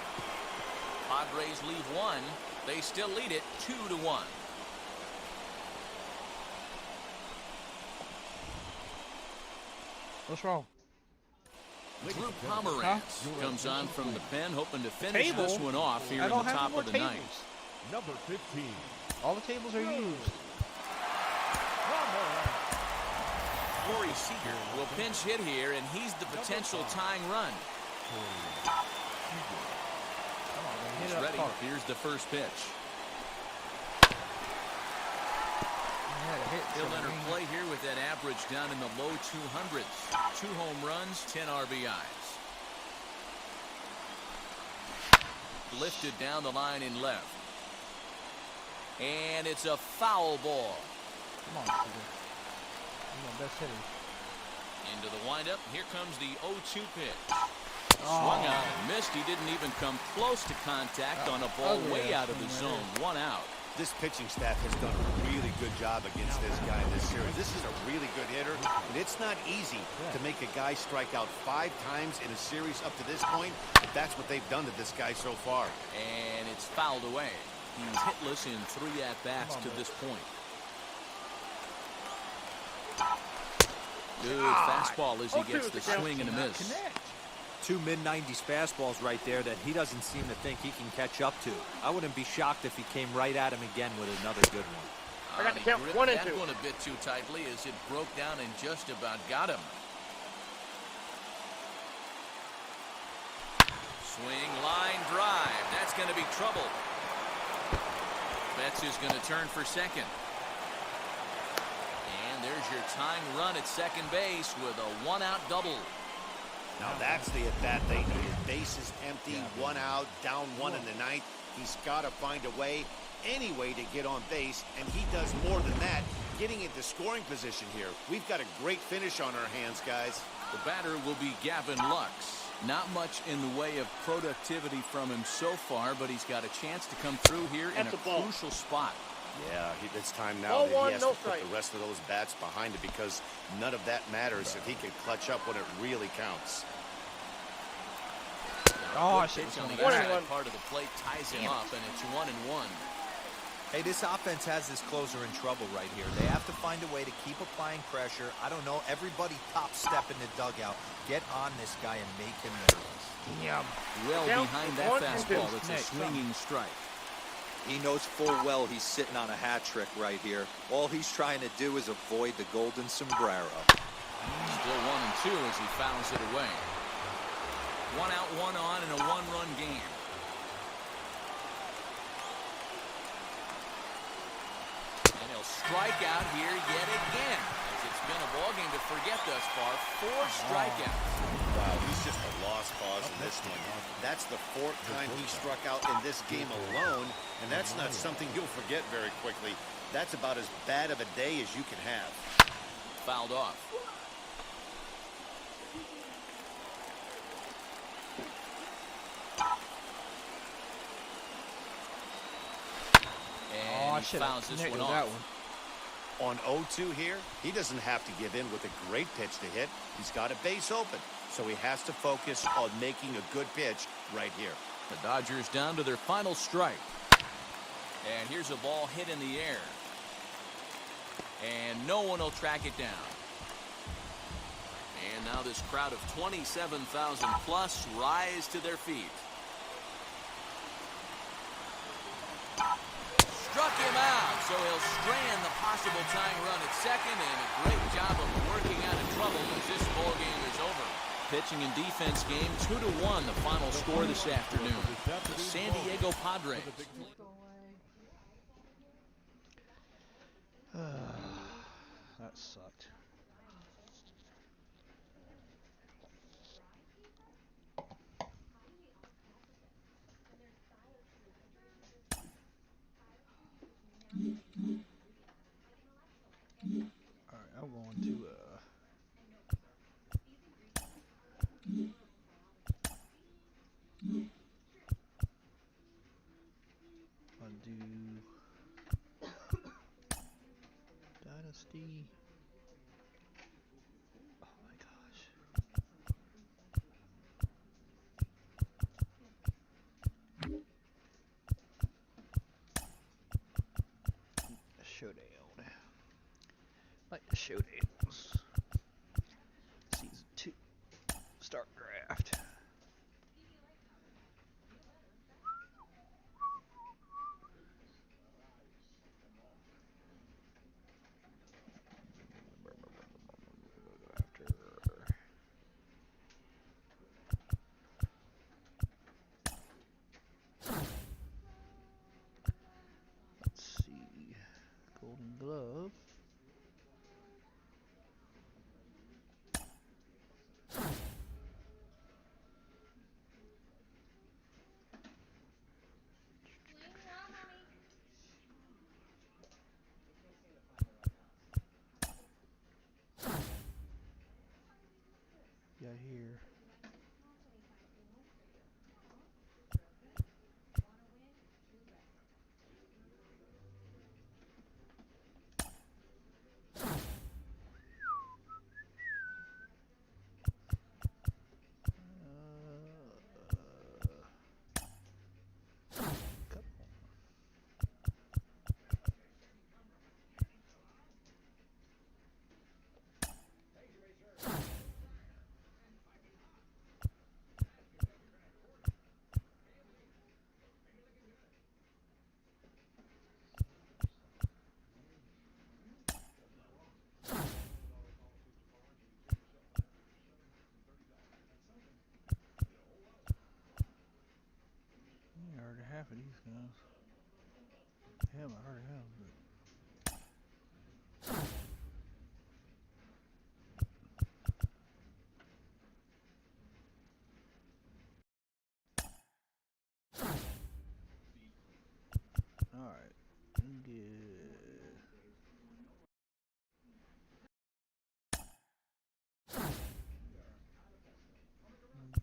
Padres leave one. They still lead it 2-1.
What's wrong?
Drew Pomeranz comes on from the pen, hoping to finish
Table?
this one off here
I
in the
don't have
top
more
of the
tables.
ninth.
Number 15.
All the tables are used.
Corey Seager will pinch hit here, and he's the potential tying run.
Come on, man. Hit
He's
it up
ready.
hard.
Here's the first pitch.
He had a hit,
He'll
so
enter
he-
play here with that average down in the low 200s. 2 home runs, 10 RBIs. Lifted down the line in left. And it's a foul ball.
Come on, Seager. You're my best hitter.
Into the windup. Here comes the 0-2 pitch. Swung on and missed. He didn't even come close to contact on a ball
ugly
way out of the
swing right
zone. 1 out.
This pitching staff has done a really good job against this guy in this series. This is a really good hitter, and it's not easy to make a guy strike out 5 times in a series up to this point, but that's what they've done to this guy so far.
And it's fouled away. He's hitless in 3 at-bats to this point. Good fastball as he gets the swing and a miss.
2 mid-90s fastballs right there that he doesn't seem to think he can catch up to. I wouldn't be shocked if he came right at him again with another good one.
I got to
He
count
gripped
1 and
that
2.
one a bit too tightly as it broke down and just about got him. Swing, line, drive. That's going to be trouble. Betts is going to turn for second. And there's your tying run at second base with a 1-out double.
Now that's the at-bat they needed. Bases empty, 1 out, down 1 in the ninth. He's got to find a way, any way to get on base, and he does more than that, getting into scoring position here. We've got a great finish on our hands, guys.
The batter will be Gavin Lux. Not much in the way of productivity from him so far, but he's got a chance to come through here in
That's
a
a ball.
crucial spot.
Yeah, it's time now
Ball
that
one,
he has
no
to put
strike.
the rest of those bats behind it because none of that matters if he can clutch up when it really counts.
Oh, I
Good
should
pitch on the
have
inside
21.
part of the plate ties him up, and it's 1-1.
Hey, this offense has this closer in trouble right here. They have to find a way to keep applying pressure. I don't know, everybody top step in the dugout. Get on this guy and make him nervous.
Yeah.
Well
Count
behind
one
that
and
fastball,
two.
it's a
Next,
swinging strike.
He knows full well he's sitting on a hat trick right here. All he's trying to do is avoid the golden sombrero.
Still 1-2 as he fouls it away. 1 out, 1 on in a 1-run game. And he'll strike out here yet again, as it's been a ballgame to forget thus far. 4 strikeouts.
Wow, he's just a lost cause in this one. That's the 4th time he struck out in this game alone, and that's not something you'll forget very quickly. That's about as bad of a day as you can have.
Fouled off.
Oh, I
And he
should
fouls
have
this
connected
one
that
off.
one.
On 0-2 here, he doesn't have to give in with a great pitch to hit. He's got a base open, so he has to focus on making a good pitch right here.
The Dodgers down to their final strike. And here's a ball hit in the air. And no one will track it down. And now this crowd of 27,000 plus rise to their feet. Struck him out, so he'll strand the possible tying run at second, and a great job of working out of trouble as this ball game is over. Pitching and defense game 2-1, the final score this afternoon. The San Diego Padres.
That sucked. All right, I'm going to undo. got here? Half of these guys. Hell, I already have, but. Alright.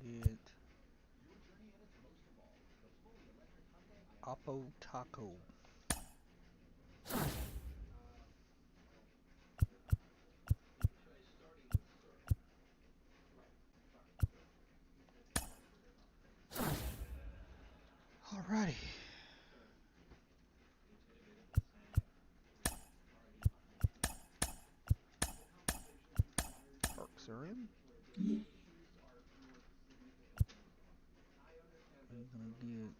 Get Oppo Taco. Alrighty. Parks are in. We're gonna get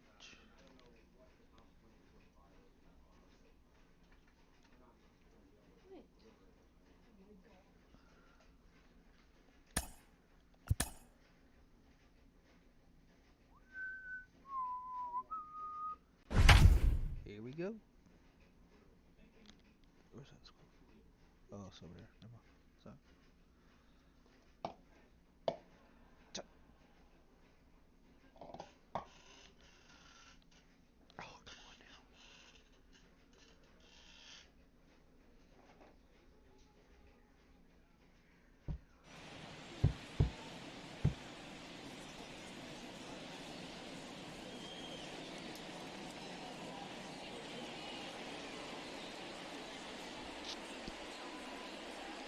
here we go. Where's that squad? Oh, it's over there. Never mind. Sorry. Oh, come on now.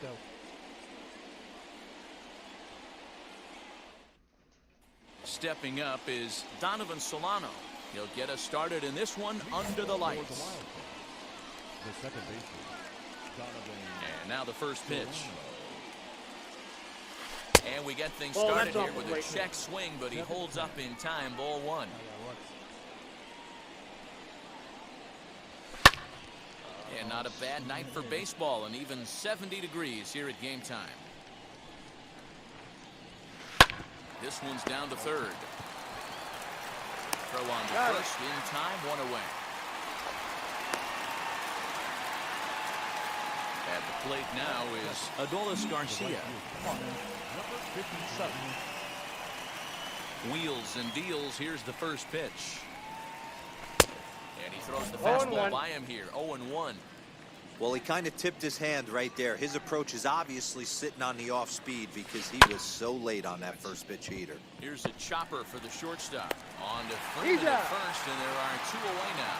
Go.
Stepping up is Donovan Solano. He'll get us started in this one under the lights.
The second baseman, Donovan.
And now the first pitch. And we get things started here with a check swing, but he holds up in time. Ball one. And not a bad night for baseball, and even 70 degrees here at game time. This one's down to third. Throw on to first in time, one away. At the plate now is Adolis Garcia. Wheels and deals. Here's the first pitch. And he throws the fastball by him here. 0-1.
Well, he kind of tipped his hand right there. His approach is obviously sitting on the off speed because he was so late on that first pitch heater.
Here's a chopper for the shortstop. On to Freeman at first, and there are two away now.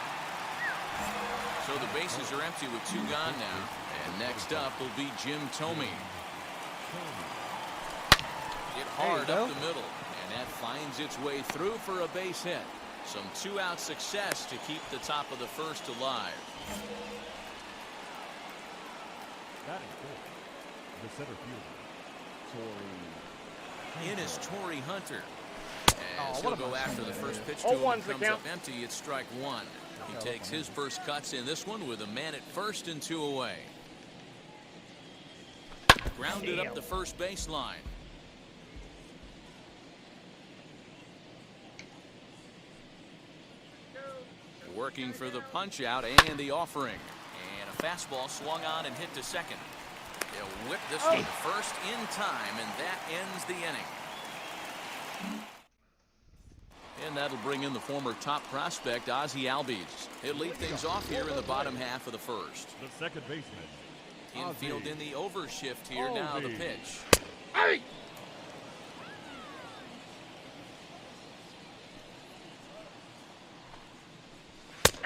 So the bases are empty with two gone now. And next up will be Jim Thome. Hit hard up the middle, and that finds its way through for a base hit. Some two-out success to keep the top of the first alive.
Batting fourth, the center fielder, Torii.
In is Torii Hunter. As he'll go after the first pitch to him, comes up empty. It's strike one. He takes his first cuts in this one with a man at first and two away. Grounded up the first baseline. Working for the punch out and the offering. And a fastball swung on and hit to second. They'll whip this one to first in time, and that ends the inning. And that'll bring in the former top prospect, Ozzie Albies. He'll lead things off here in the bottom half of the first.
The second baseman,
Infield in the overshift here. Now the pitch.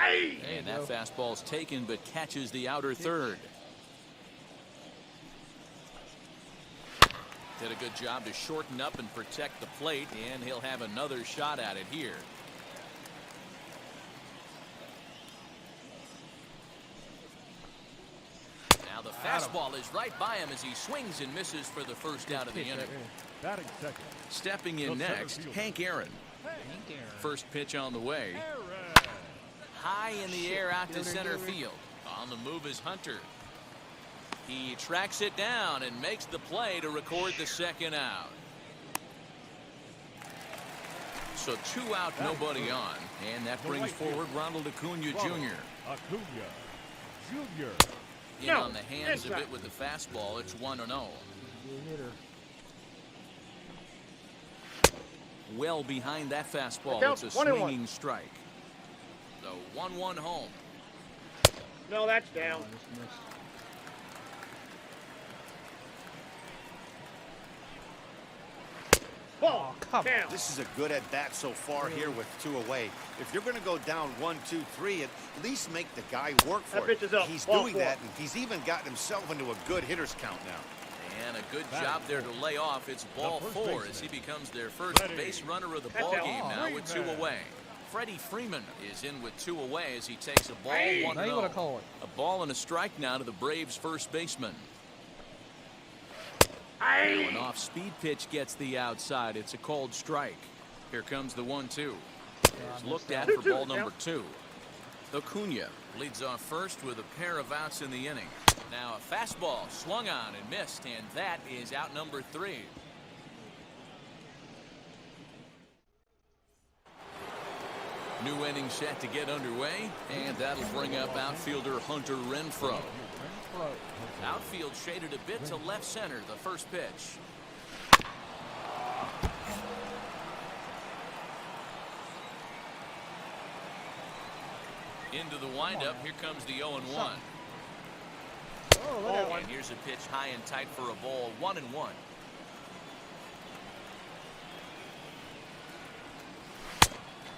And that fastball's taken but catches the outer third. Did a good job to shorten up and protect the plate, and he'll have another shot at it here. Now the fastball is right by him as he swings and misses for the first out of the inning.
Batting second.
Stepping in next, Hank Aaron. First pitch on the way. High in the air out to center field. On the move is Hunter. He tracks it down and makes the play to record the second out. So 2 out, nobody on. And that brings forward Ronald Acuna Jr.
Acuna Jr.
In on the hands a bit with the fastball. It's 1-0. Well behind that fastball. It's a swinging strike. The 1-1 home.
No, that's down. Ball.
Down.
This is a good at bat so far here with 2 away. If you're going to go down 1, 2, 3, at least make the guy work for
That
it.
pitch is up.
He's
Ball
doing
4.
that, and he's even gotten himself into a good hitter's count now.
And a good job there to lay off. It's ball 4 as he becomes their first base runner of the ball game now with 2 away. Freddie Freeman is in with 2 away as he takes a ball 1-0.
Now you want to call it.
A ball and a strike now to the Braves' first baseman. An off-speed pitch gets the outside. It's a called strike. Here comes the 1-2. It's looked at for ball number 2. Acuna leads off first with a pair of outs in the inning. Now a fastball swung on and missed, and that is out number 3. New inning set to get underway, and that'll bring up outfielder Hunter Renfroe. Outfield shaded a bit to left center, the first pitch. Into the windup, here comes the 0-1. And here's a pitch high and tight for a ball, 1-1.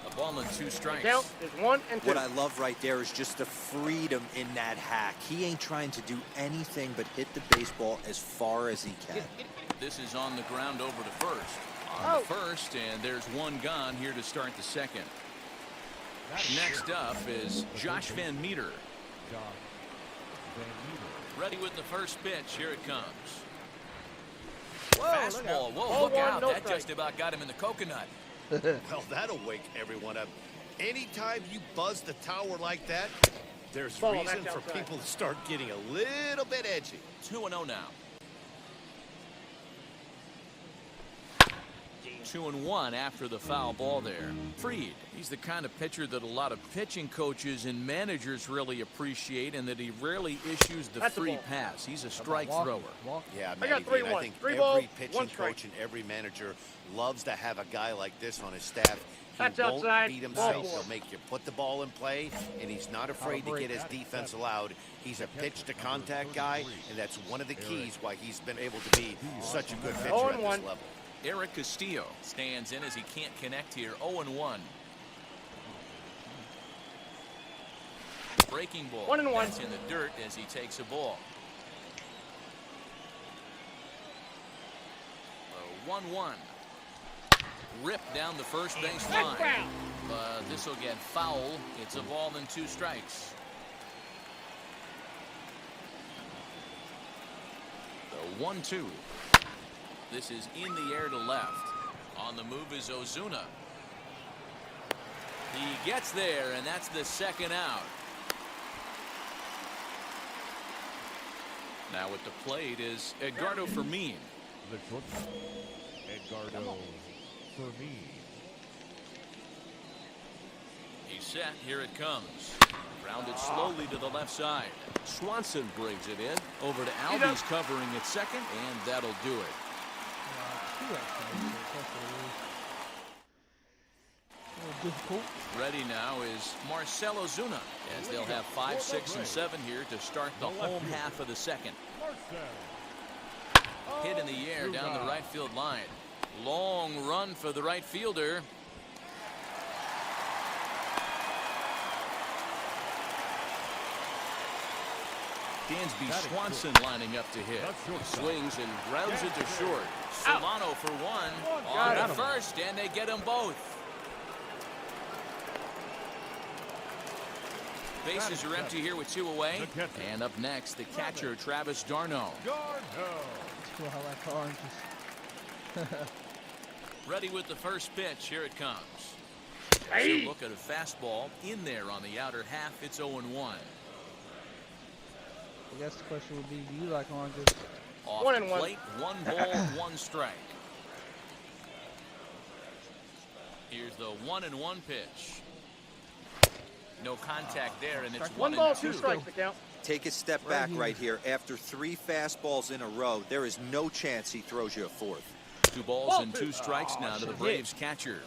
A ball and 2 strikes.
Count is 1 and 2.
What I love right there is just the freedom in that hack. He ain't trying to do anything but hit the baseball as far as he can.
This is on the ground over to first. On the first, and there's 1 gone here to start the second. Next up is Josh Van Meter. Ready with the first pitch. Here it comes. Fastball. Whoa, look out. That just about got him in the coconut.
Well, that'll wake everyone up. Anytime you buzz the tower like that, there's reason for people to start getting a little bit edgy.
2-0 now. 2-1 after the foul ball there. Fried, he's the kind of pitcher that a lot of pitching coaches and managers really appreciate, and that he rarely issues the free pass. He's a strike thrower.
Yeah,
I got
Matty,
3-1.
I think
3
every
balls,
pitching
1 strike.
coach and every manager loves to have a guy like this on his staff. He
That's
won't
outside.
beat himself.
Ball 4.
He'll make you put the ball in play, and he's not afraid to get his defense allowed. He's a pitch-to-contact guy, and that's one of the keys why he's been able to be such a good pitcher at this level.
Eric Castillo stands in as he can't connect here. 0-1. Breaking ball.
1-1.
That's in the dirt as he takes a ball. 1-1. Ripped down the first base line. But this will get foul. It's a ball and 2 strikes. The 1-2. This is in the air to left. On the move is Ozuna. He gets there, and that's the second out. Now at the plate is Edgardo Fermin.
The shortstop, Edgardo Fermin.
He's set. Here it comes. Grounded slowly to the left side. Swanson brings it in. Over to Albies covering at second, and that'll do it.
Difficult.
Ready now is Marcell Ozuna, as they'll have 5, 6, and 7 here to start the home half of the second. Hit in the air down the right field line. Long run for the right fielder. Dansby Swanson lining up to hit.
Swings and grounds it to short.
Solano for one. On to first, and they get them both. Bases are empty here with 2 away. And up next, the catcher, Travis d'Arnaud.
That's why I like oranges.
Ready with the first pitch. Here it comes. So look at a fastball in there on the outer half. It's 0-1.
I guess the question would be, do you like oranges?
Off
1
the
and 1.
plate, 1 ball, 1 strike. Here's the 1-1 pitch. No contact there, and it's
1 ball, 2 strikes to count.
Take a step back right here. After 3 fastballs in a row, there is no chance he throws you a 4th.
2 balls and 2 strikes now to the Braves catcher.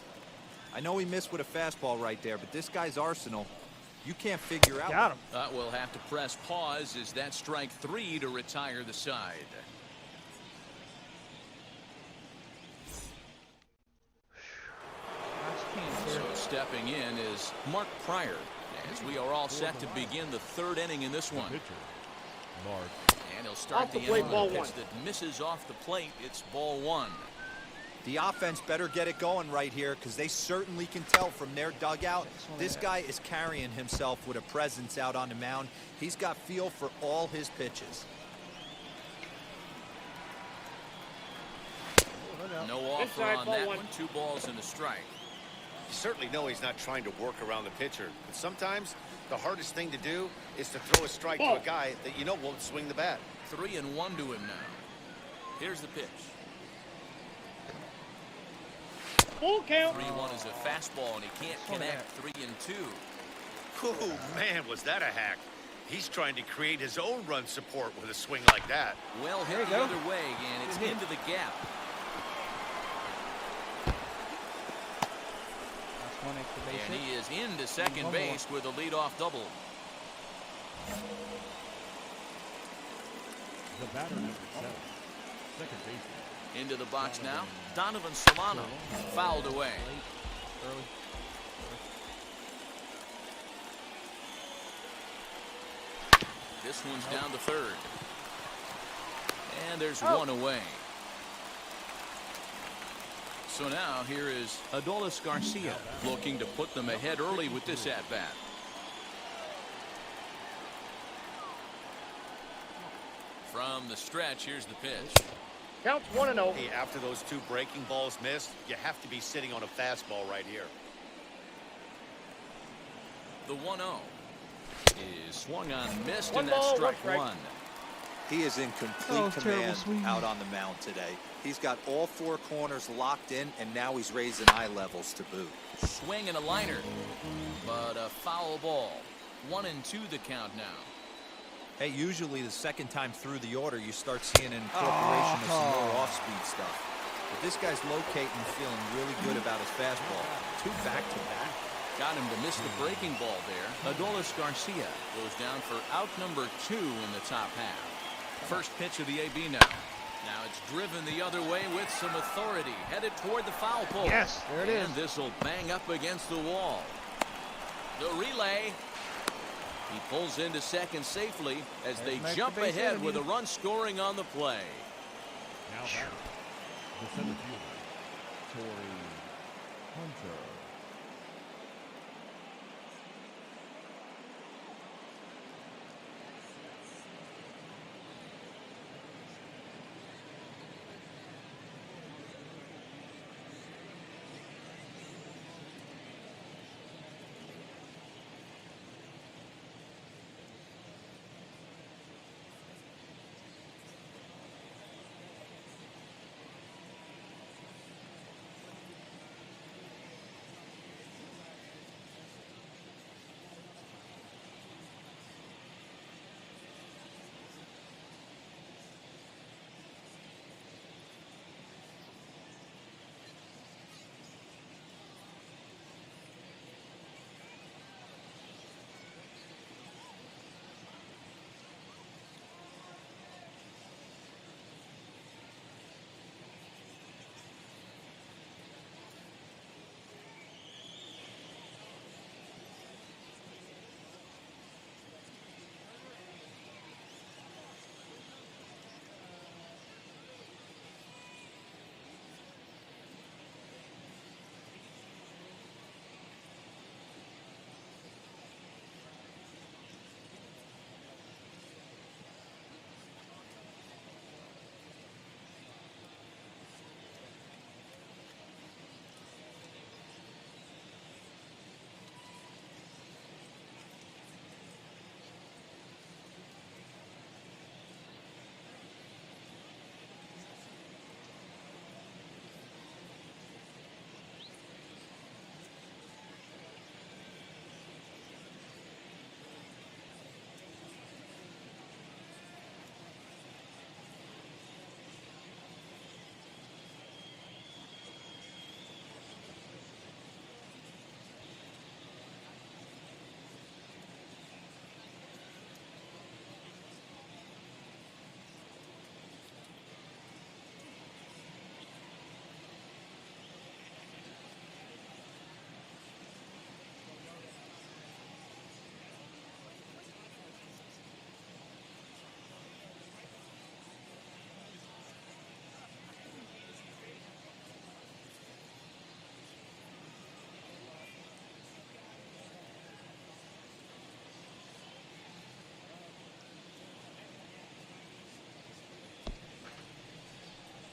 I know he missed with a fastball right there, but this guy's arsenal, you can't figure out.
Got him.
We'll have to press pause as that strike 3 to retire the side. So stepping in is Mark Pryor, as we are all set to begin the 3rd inning in this one.
Mark.
And he'll start
Off the
the
plate,
inning
ball
with a pitch
1.
that misses off the plate. It's ball 1.
The offense better get it going right here, because they certainly can tell from their dugout. This guy is carrying himself with a presence out on the mound. He's got feel for all his pitches.
No offer
Inside,
on
ball
that
1.
2 balls and a strike.
You certainly know he's not trying to work around the pitcher, but sometimes the hardest thing to do is to throw a strike to a guy that you know won't swing the bat.
3-1 to him now. Here's the pitch.
Full count.
3-1 is a fastball, and he can't connect. 3-2.
Oh, man, was that a hack. He's trying to create his own run support with a swing like that.
Well hit the other way, and it's into the gap.
That's 1 extra base
And
hit.
he is into second
One
base with a leadoff double.
The batter number 7. Second baseman.
Into the box now, Donovan Solano. Fouled away.
Early.
This one's down to 3rd. And there's 1 away. So now here is Adolis Garcia looking to put them ahead early with this at-bat. From the stretch, here's the pitch.
Counts 1-0.
Hey, after those 2 breaking balls missed, you have to be sitting on a fastball right here.
The 1-0 is swung on, missed,
1
and that's
ball, 1
strike
strike.
1.
He is in complete
terrible
command
swing.
out on the mound today. He's got all 4 corners locked in, and now he's raising eye levels to boot.
Swing and a liner, but a foul ball. 1-2 the count now.
Hey, usually the second time through the order, you start seeing an incorporation of some more off-speed stuff. But this guy's locating and feeling really good about his fastball. 2 back-to-back.
Got him to miss the breaking ball there. Adolis Garcia goes down for out number 2 in the top half. First pitch of the AB now. Now it's driven the other way with some authority. Headed toward the foul pole.
Yes, there it is.
And this will bang up against the wall. The relay. He pulls into second safely as they
There's
jump
the base
ahead
hit,
with a run scoring on the play.
Now batter. The center fielder. Torrey Hunter.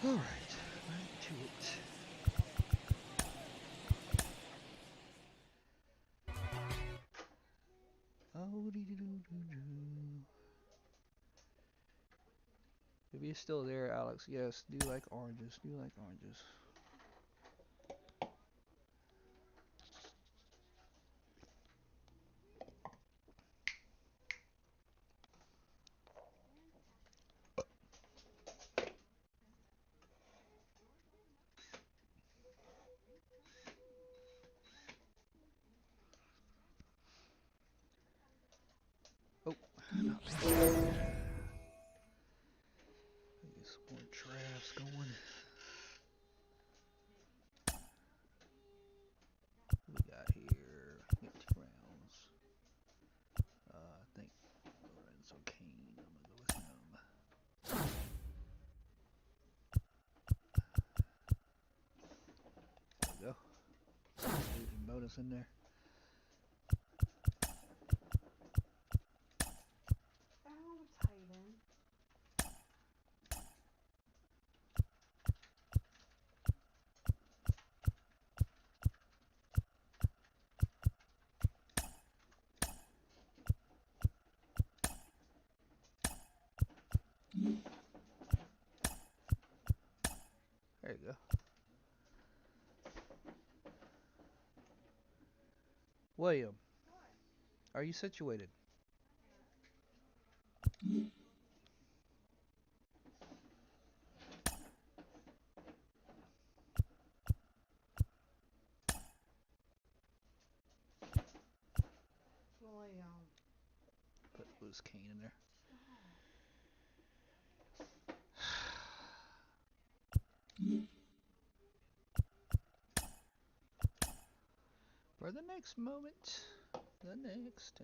All right, back to it. Oh, maybe it's still there, Alex. Yes, do like oranges. Do like oranges. Oh, not there. Get some more drafts going. What we got here? We got 2 rounds. I think Lorenzo Kane. I'm gonna go with him. There we go. Losing bonus in there. There you go. William, are you situated? Put loose Kane in there. For the next moment, the next.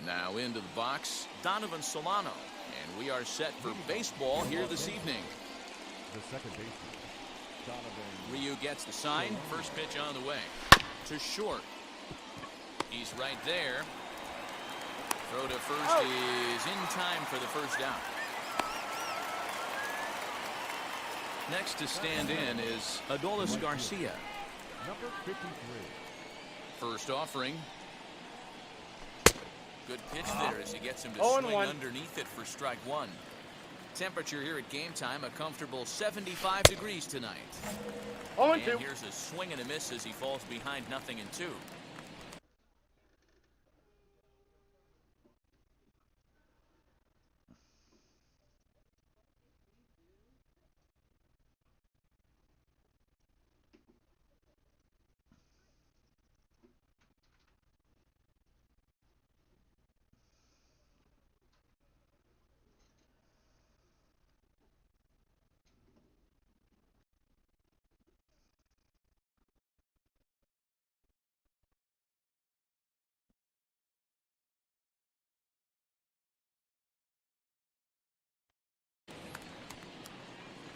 Now into the box, Donovan Solano. And we are set for baseball here this evening.
The second baseman, Donovan.
Ryu gets the sign. First pitch on the way. To short. He's right there. Throw to first is in time for the first down. Next to stand in is Adolis Garcia.
Number 53.
First offering. Good pitch there as he gets him to swing underneath it for strike 1. Temperature here at game time, a comfortable 75 degrees tonight. And here's a swing and a miss as he falls behind 0-2.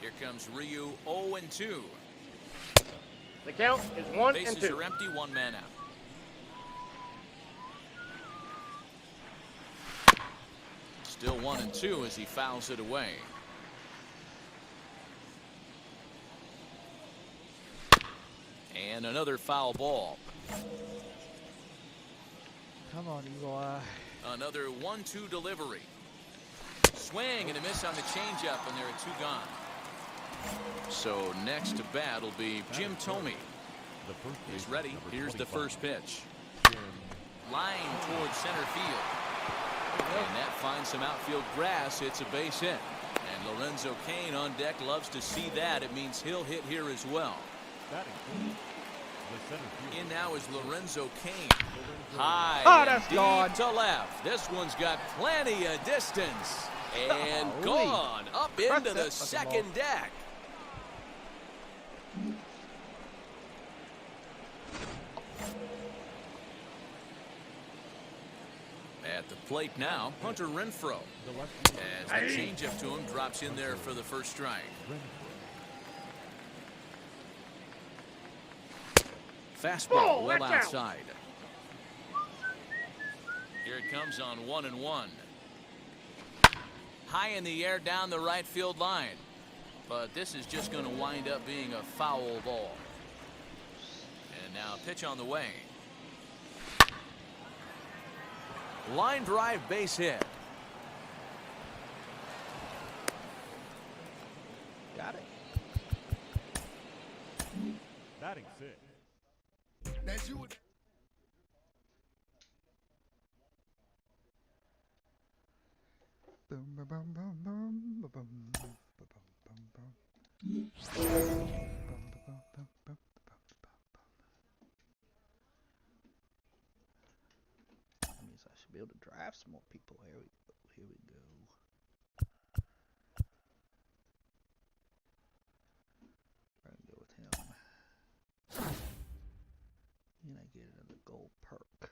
Here comes Ryu, 0-2.
The count is 1-2.
Bases are empty, 1 man out. Still 1-2 as he fouls it away. And another foul ball.
Come on, Eagle Eye.
Another 1-2 delivery. Swing and a miss on the changeup, and there are 2 gone. So next to bat will be Jim Thome. He's ready. Here's the first pitch. Line towards center field. And that finds some outfield grass. It's a base hit. And And Lorenzo Cain on deck loves to see that. It means he'll hit here as well.
Batting the center fielder.
In now is Lorenzo Cain. High
Oh,
and
that's
deep
gone.
to left. This one's got plenty of distance. And
Golly.
gone up into the
that fucking
second deck. At the plate now, Hunter Renfroe.
The left fielder.
As the changeup to him drops in there for the first strike. Fastball
Oh,
well
watch out.
outside. Here it comes on 1-1. High in the air down the right field line. But this is just going to wind up being a foul ball. And now pitch on the way. Line drive base hit.
Got it.
Batting six.
Boom, boom, boom, boom, boom, boom, boom, boom, boom, boom. Boom, boom, boom, boom, boom, boom. That means I should be able to drive some more people. Here we go. Here we go. I'm gonna go with him. And I get another gold perk.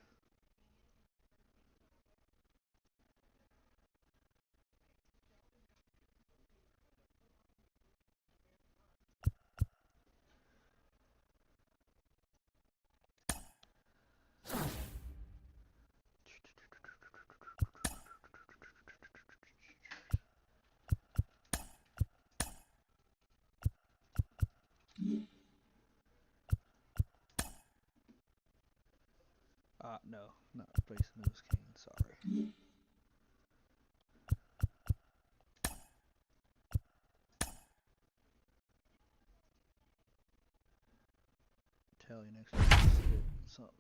No, not replacing Lewis King, sorry. Tell you next time something.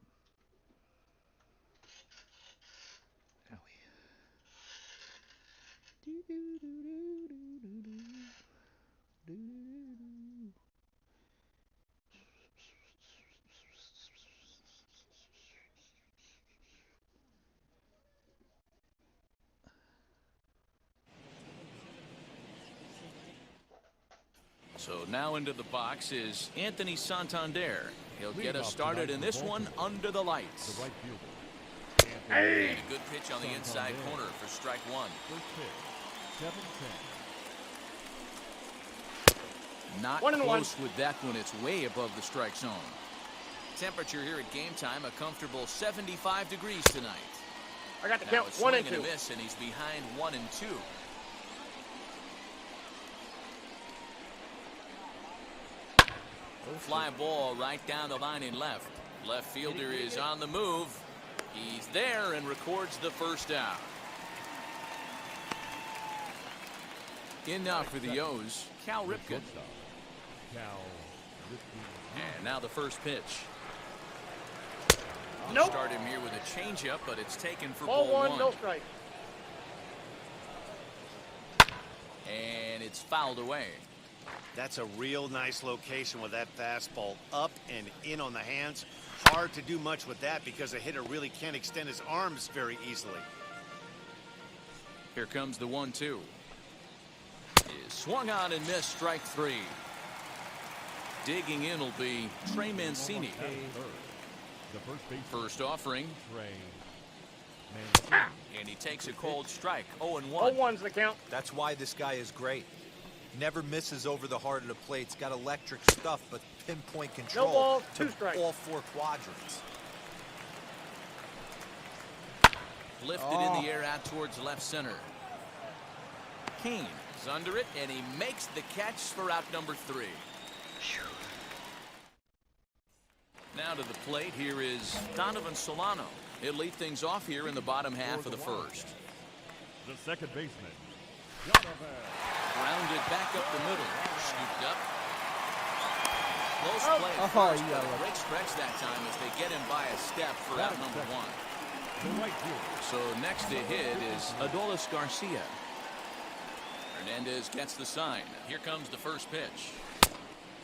Owie. Do do do do do do do do do.
So now into the box is Anthony Santander. He'll get us started in this one under the lights.
The right fielder.
And a good pitch on the inside corner for strike one.
First pitch. 7-10.
Not
1-1.
close with that one. It's way above the strike zone. Temperature here at game time, a comfortable 75 degrees tonight.
I got the
Now
count.
a
1
swing
and
and
2.
a miss, and he's behind 1 and 2. Fly ball right down the line in left. Left fielder is on the move. He's there and records the first out. In now for the O's, Cal Ripken.
Shortstop. Cal Ripken.
And now the first pitch. We'll
Nope.
start him here with a changeup, but it's taken for
Ball
ball
1, no strike.
And it's fouled away.
That's a real nice location with that fastball up and in on the hands. Hard to do much with that because a hitter really can't extend his arms very easily.
Here comes the 1-2. Is swung on and missed, strike 3. Digging in will be Trey Mancini.
The first base.
First offering,
Trey.
and he takes a cold strike. 0-1.
0-1's the count.
That's why this guy is great. Never misses over the heart of the plate. He's got electric stuff, but pinpoint control
No ball,
to
2 strikes.
all 4 quadrants.
Lifted in the air out towards left center. Cain is under it, and he makes the catch for out number 3. Now to the plate, here is Donovan Solano. He'll lead things off here in the bottom half of the first.
The second baseman. Donovan.
Grounded back up the middle. Scooped up. Close
Oh.
play at first, but a great stretch that time as they get him by a step for out number 1.
The right fielder.
So next to hit is Adolis Garcia. Hernandez gets the sign. Here comes the first pitch.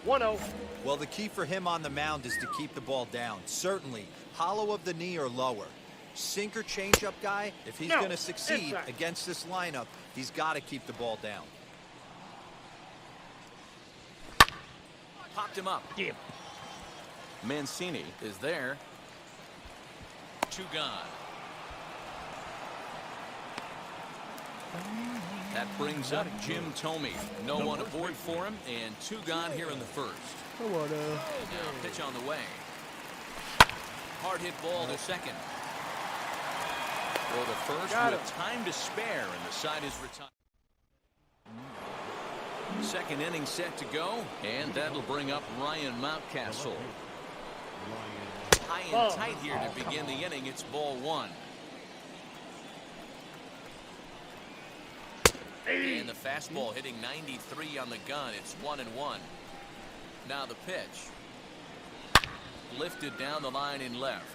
1-0.
Well, the key for him on the mound is to keep the ball down. Certainly, hollow of the knee or lower. Sinker changeup guy, if he's going to succeed
inside.
against this lineup, he's got to keep the ball down.
Popped him up.
Yeah.
Mancini is there. 2 gone. That brings up Jim Thome. No one aboard for him, and 2 gone here in the first. And now pitch on the way. Hard hit ball to second. For the first with time to spare, and the side is retired. Second inning set to go, and that'll bring up Ryan Mountcastle. High and tight here to begin the inning. It's ball 1. And the fastball hitting 93 on the gun. It's 1-1. Now the pitch. Lifted down the line in left.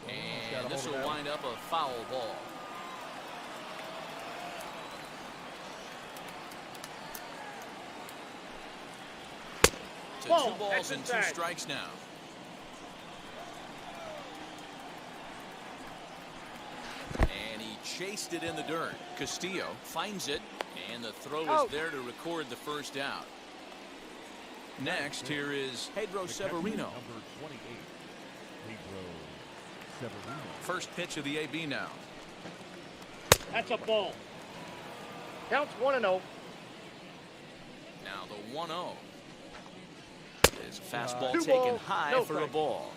And this will wind up a foul ball. To 2 balls and 2 strikes now. And he chased it in the dirt. Castillo finds it, and the throw is there to record the first out. Next, here is Pedro Severino.
Number 28, Pedro Severino.
First pitch of the AB now.
That's a ball. Counts 1-0.
Now the 1-0. Is a fastball
2
taken
balls,
high
no
for a
strike.
ball.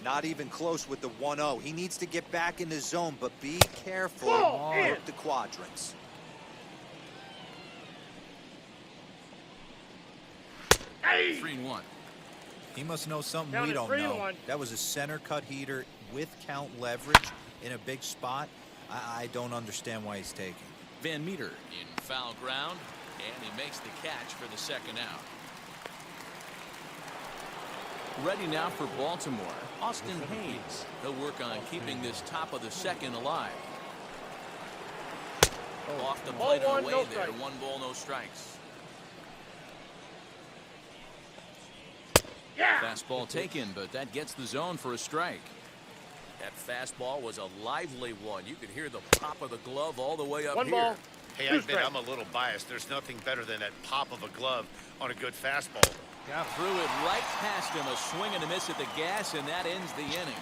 Not even close with the 1-0. He needs to get back in the zone, but be careful
Ball in.
with the quadrants.
Hey!
3-1.
He must know something
Count
we
it
don't
3-1.
know. That was a center cut heater with count leverage in a big spot. I don't understand why he's taking.
Van Meter in foul ground, and he makes the catch for the second out. Ready now for Baltimore, Austin Hayes. He'll work on keeping this top of the second alive. Off the plate
Ball
and
1,
away
no
there.
strike.
1 ball, no strikes.
Yeah!
Fastball taken, but that gets the zone for a strike. That fastball was a lively one. You could hear the pop of the glove all the way up
1
here.
ball.
Hey,
2
I admit
strikes.
I'm a little biased. There's nothing better than that pop of a glove on a good fastball.
Threw it right past him. A swing and a miss at the gas, and that ends the inning.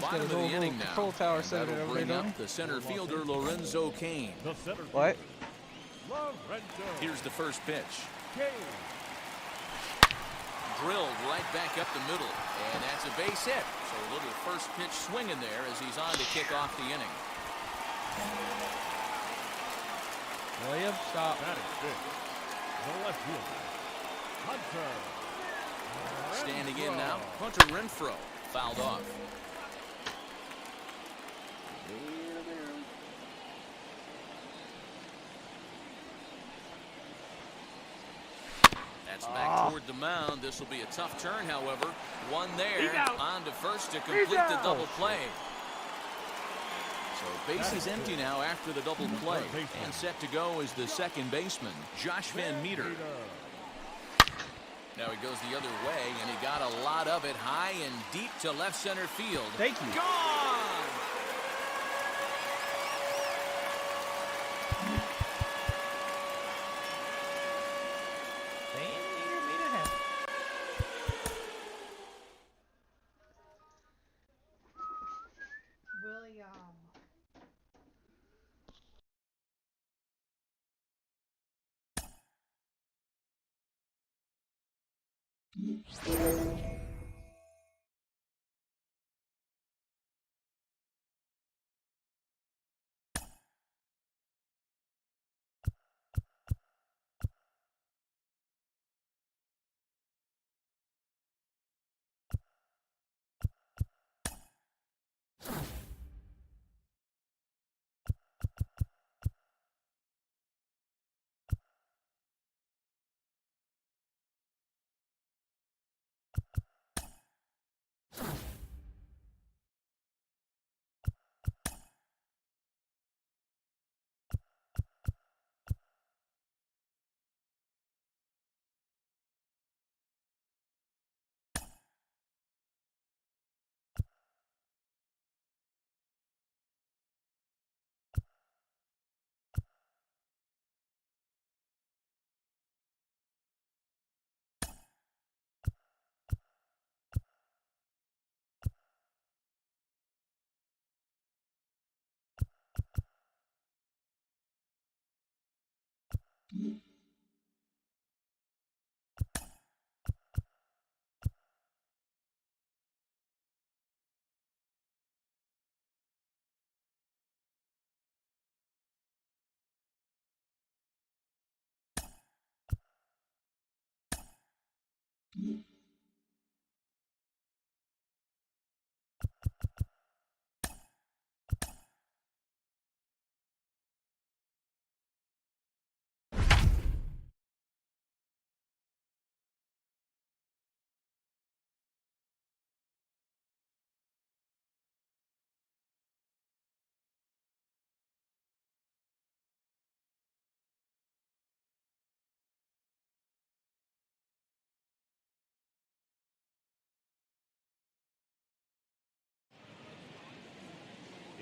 Bottom of the inning now.
Control tower
And
set it
that'll
over
bring
there,
up
don't
the center fielder Lorenzo Cain.
The center
What?
fielder, Lorenzo
Here's the first pitch.
Cain.
Drilled right back up the middle, and that's a base hit. So a little first pitch swing in there as he's on to kick off the inning.
William, stop.
Batting fifth, the left fielder, Hunter
Standing in
Renfroe.
now, Hunter Renfroe fouled off. That's back toward the mound. This will be a tough turn, however. One there,
He's out.
on to first to complete the
out.
double play. So base is empty now after the double play. And set to go is the second baseman, Josh Van Meter. Now he goes the other way, and he got a lot of it high and deep to left center field.
Thank you.
Gone!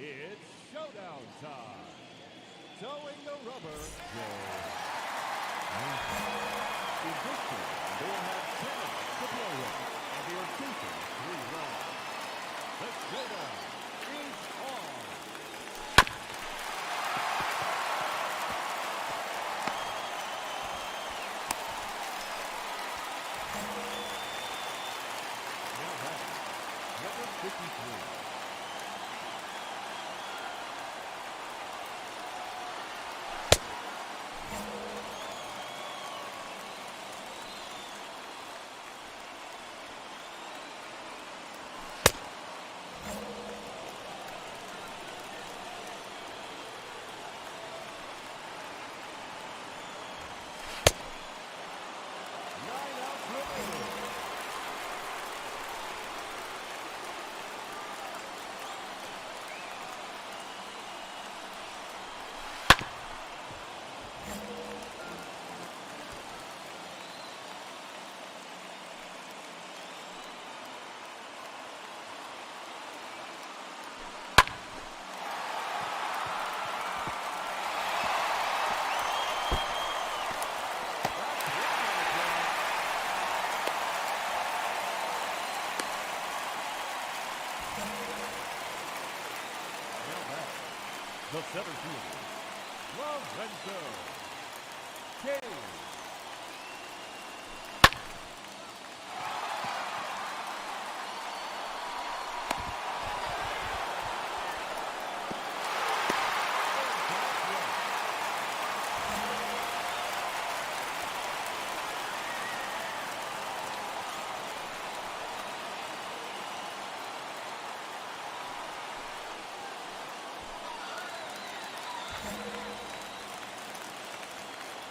It's showdown time. Towing the rubber, Joe. In this game, they will have 10 to play with, and they are taking 3 rounds. The showdown is on. Now back, number 53. The center fielder, Lorenzo Cain.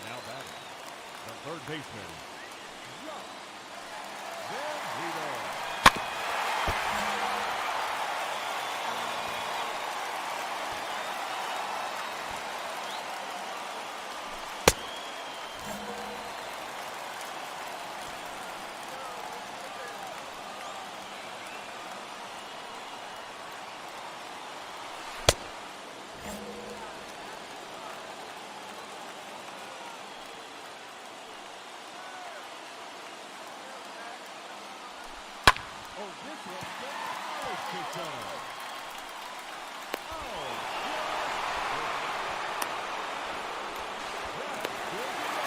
Now batting, the third baseman, Josh Zambito. Oh, this one's almost kicked out. Oh, that's good enough.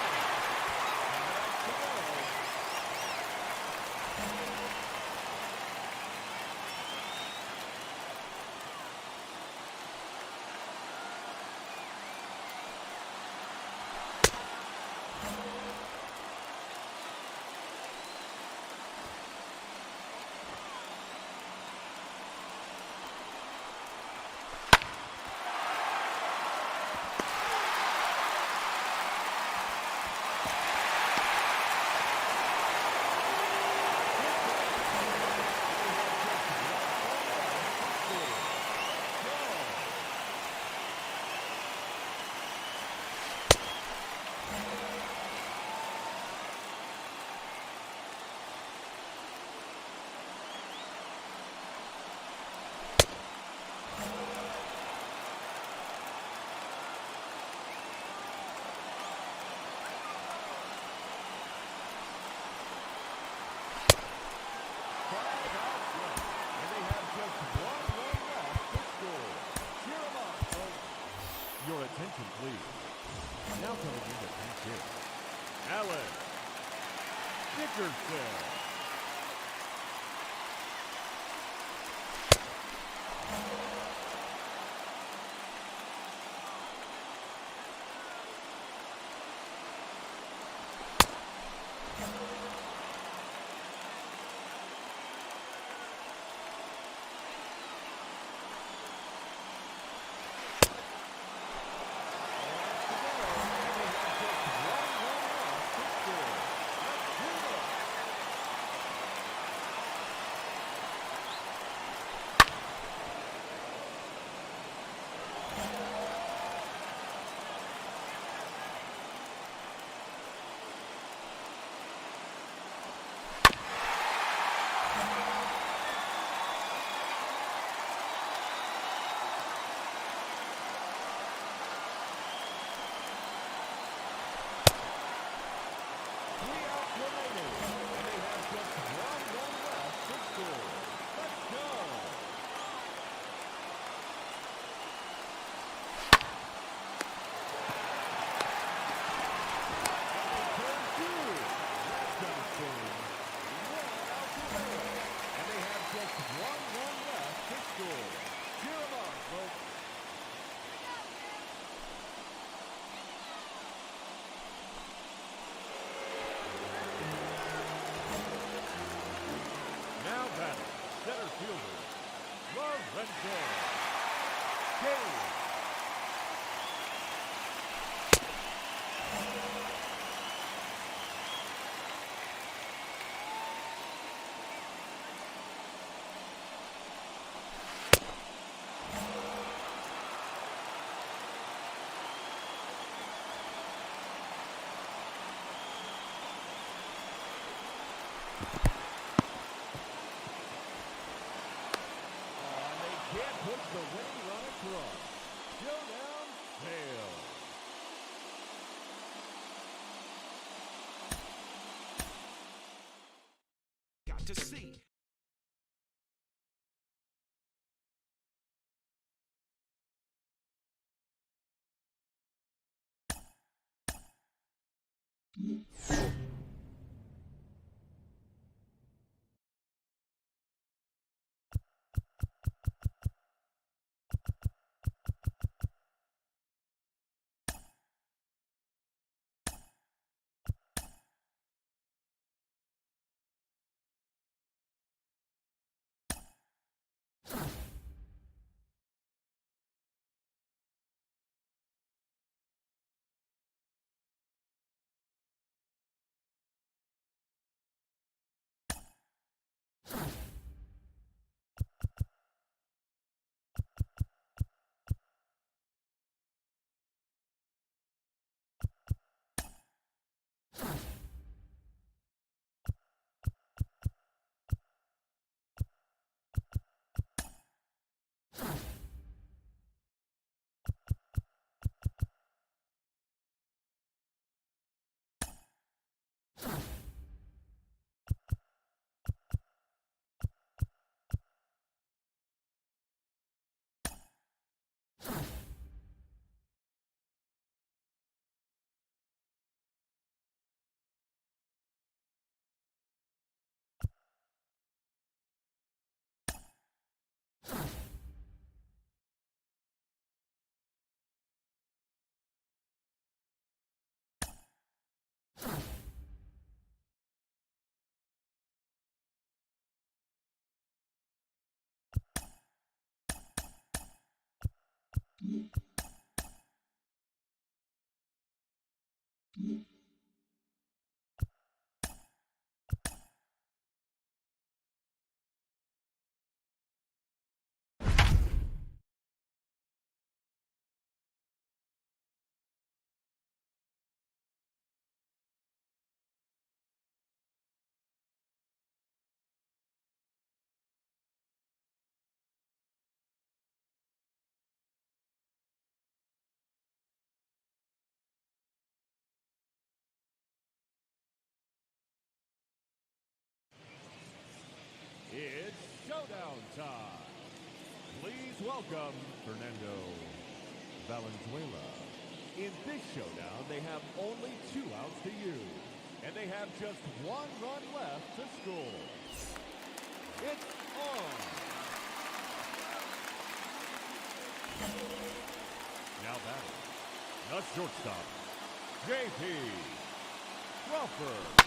And that's the goal. Your attention, please. Now coming in at pinch hit, Alex Dickerson. It's showdown time. Please welcome Fernando Valenzuela. In this showdown, they have only 2 outs to use, and they have just 1 run left to score. It's on. Now batting, the shortstop, J.P. Crawford.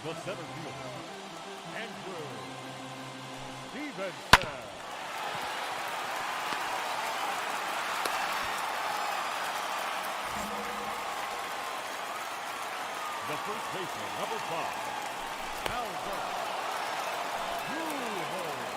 The center fielder, Andrew Stevenson. The first baseman, number 5, Albert Pujols.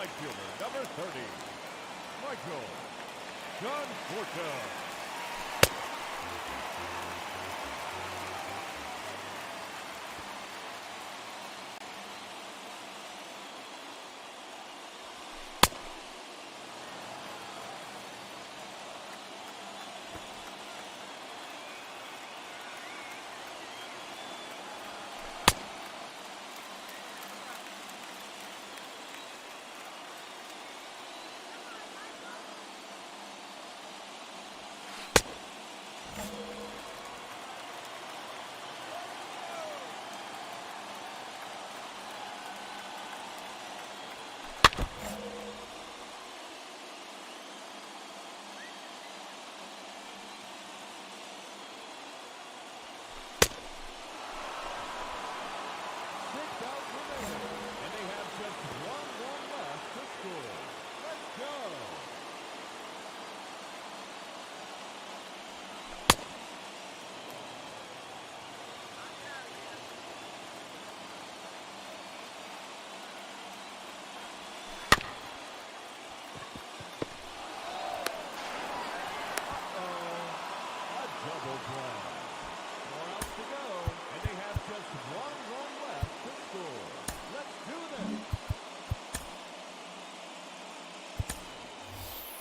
right fielder, number 30, Michael Conforto.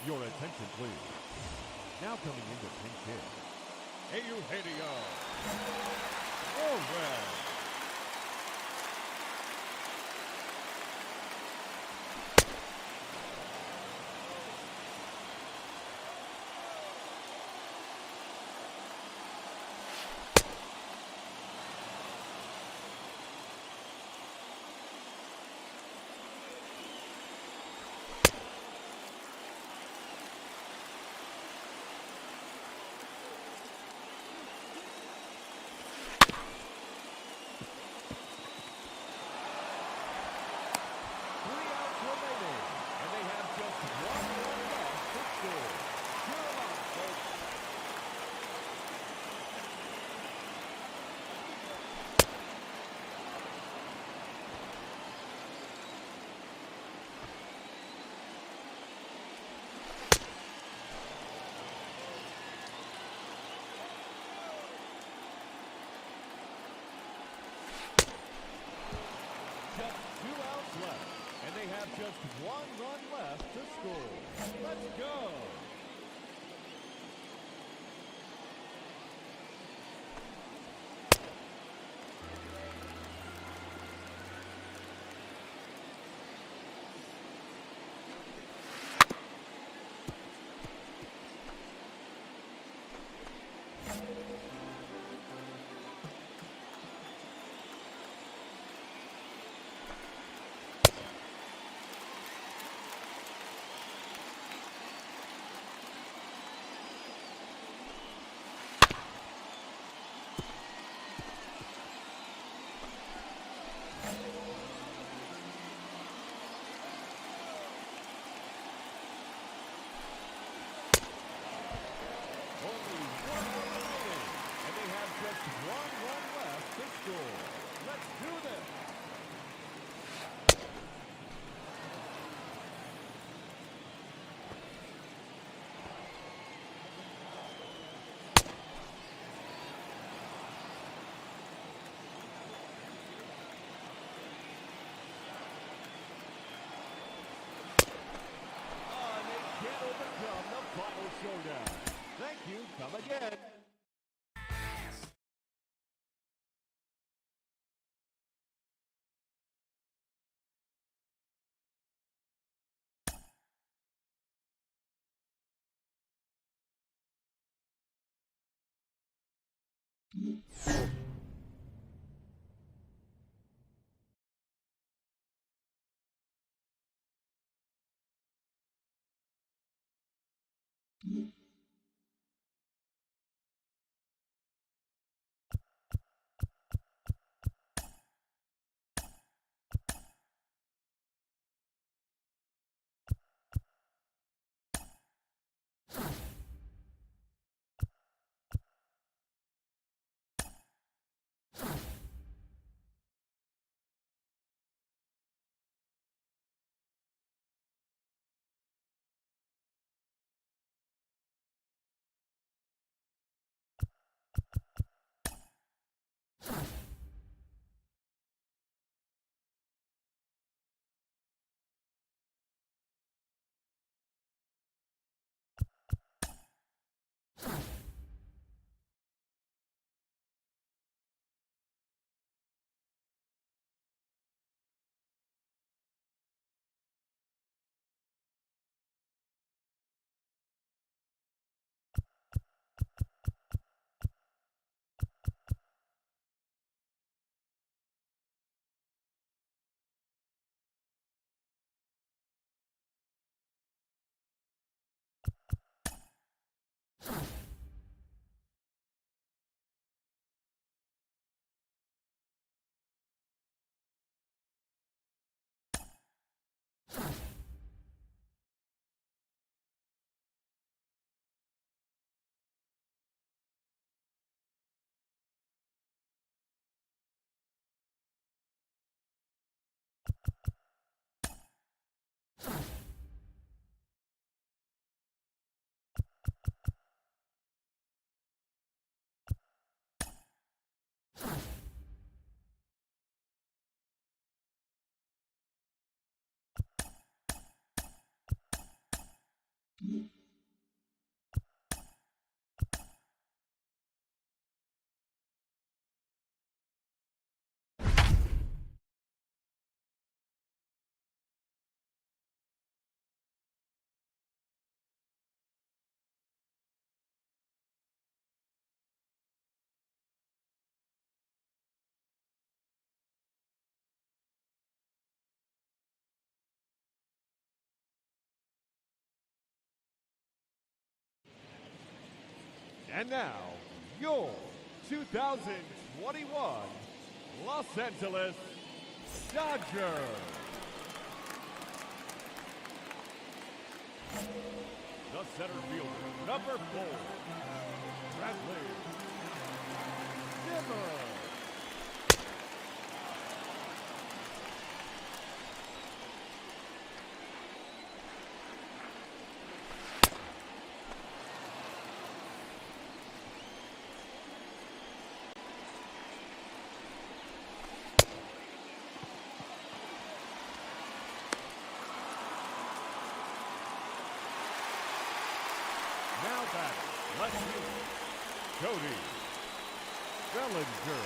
Your attention, please. Now coming into pinch hit, Eugenio Suarez. They have just 1 run left to score. Let's go. Showdown. Thank you. Come again. And now, your 2021 Los Angeles Dodgers. The center fielder, number 4, Bradley Zimmer. Now batting, left fielder, Cody Bellinger.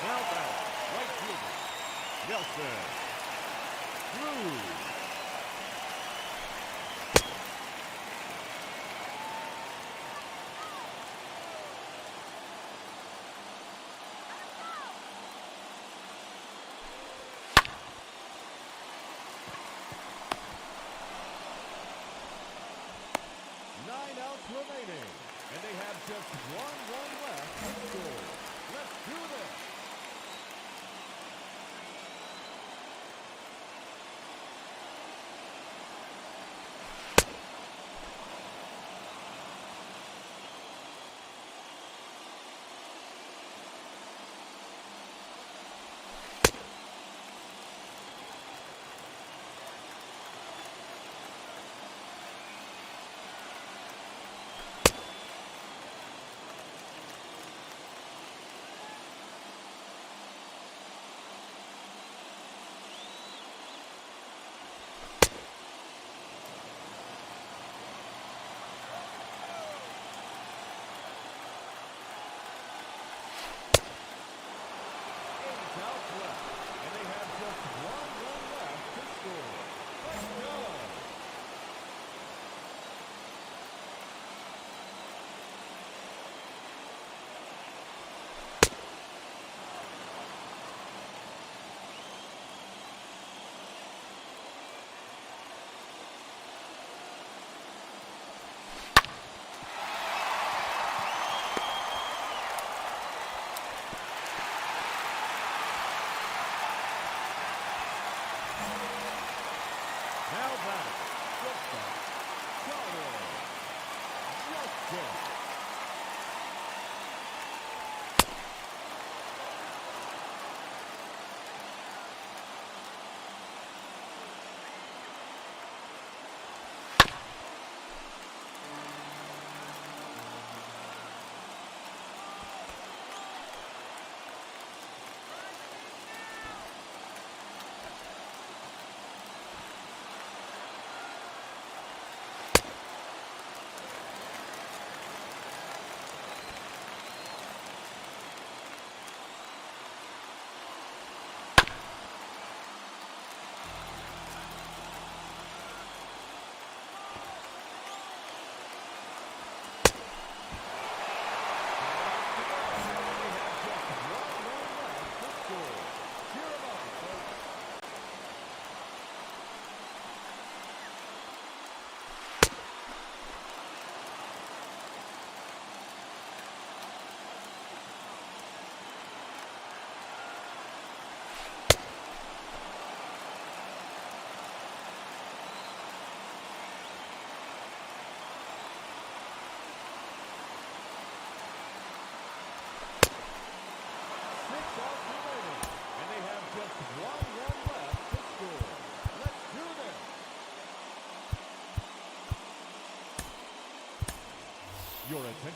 Now back, right fielder, Nelson Cruz. Nine outs remaining, and they have just one run left to score. Let's do this. And they have just one run left to score. Let's go. Now batting, shortstop, Carlos Justin.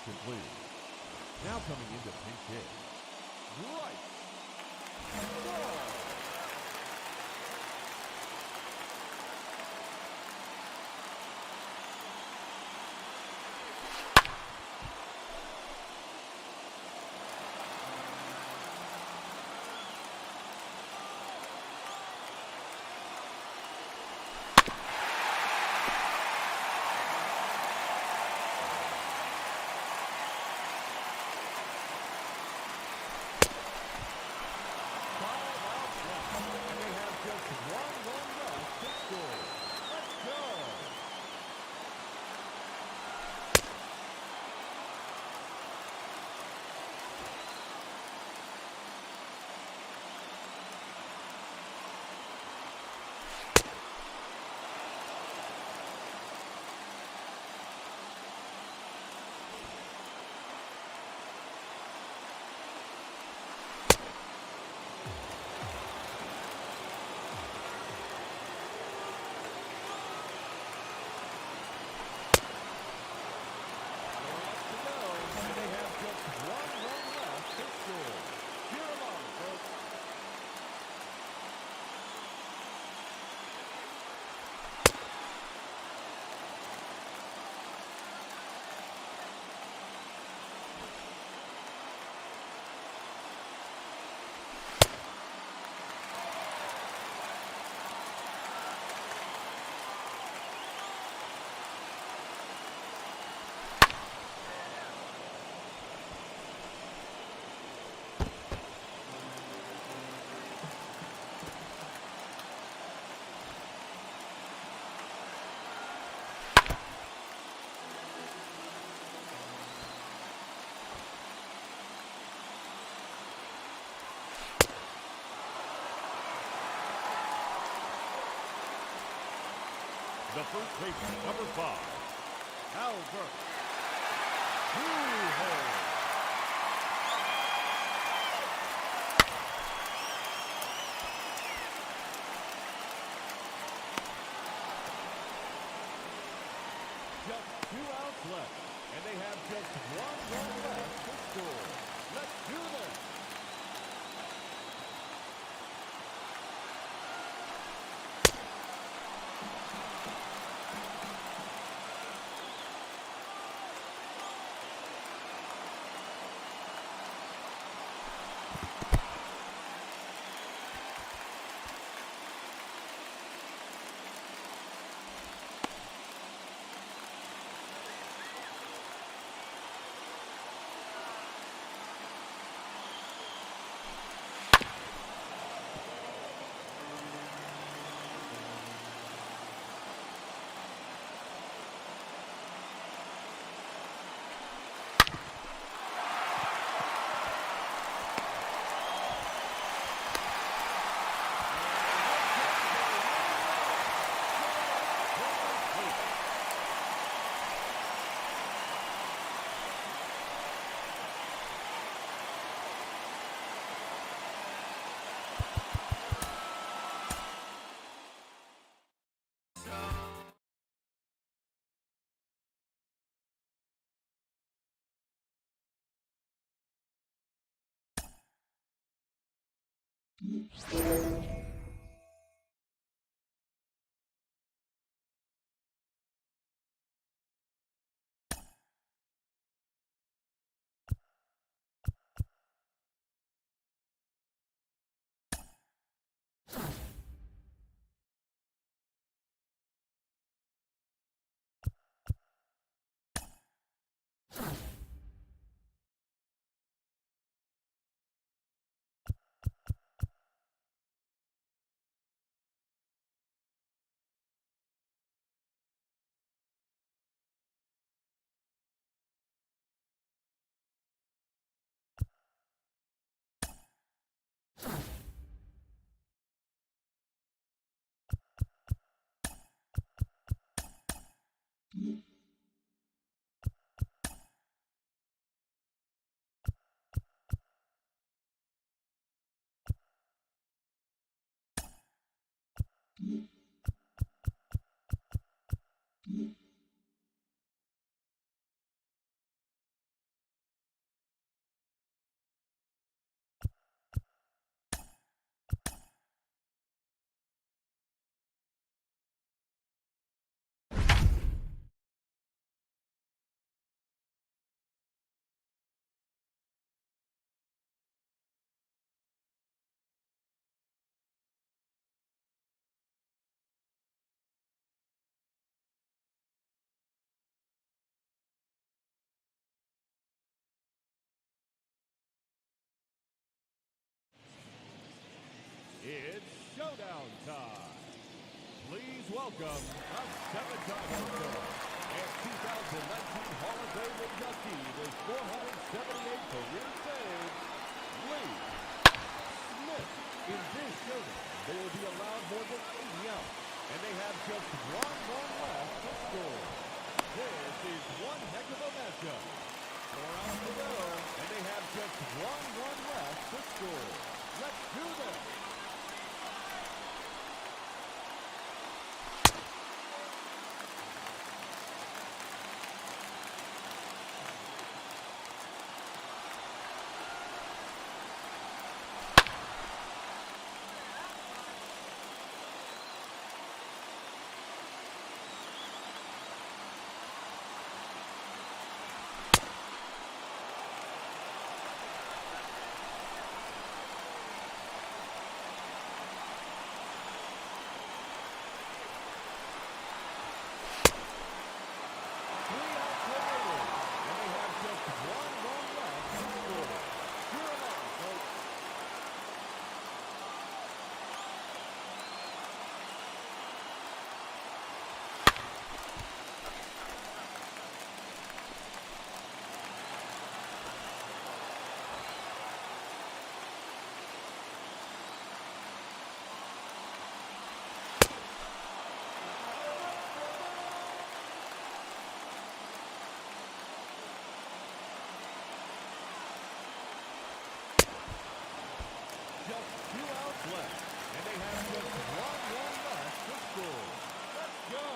Attention, please. Now coming into pinch hit. Right. Ball. The first baseman, number 5, Albert Pujols. Just 2 outs left, and they have just 1 run left to score. Let's do this. showdown time. Please welcome a seven-time All-Star and 2019 Hall of Fame inductee with 478 career saves, Lee Smith. In this showdown, they will be allowed more than 80 outs, and they have just one run left to score. This is one heck of a matchup. 4 outs to go, and they have just one run left to score. Let's do this. Just 2 outs left, and they have just one run left to score. Let's go.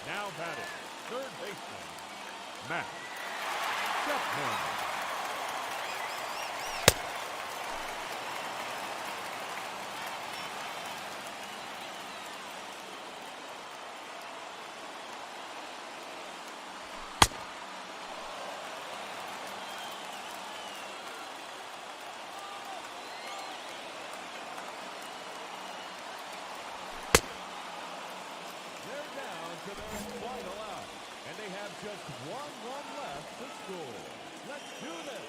Now batting, third baseman, Matt Chapman. To their final out, and they have just one run left to score. Let's do this.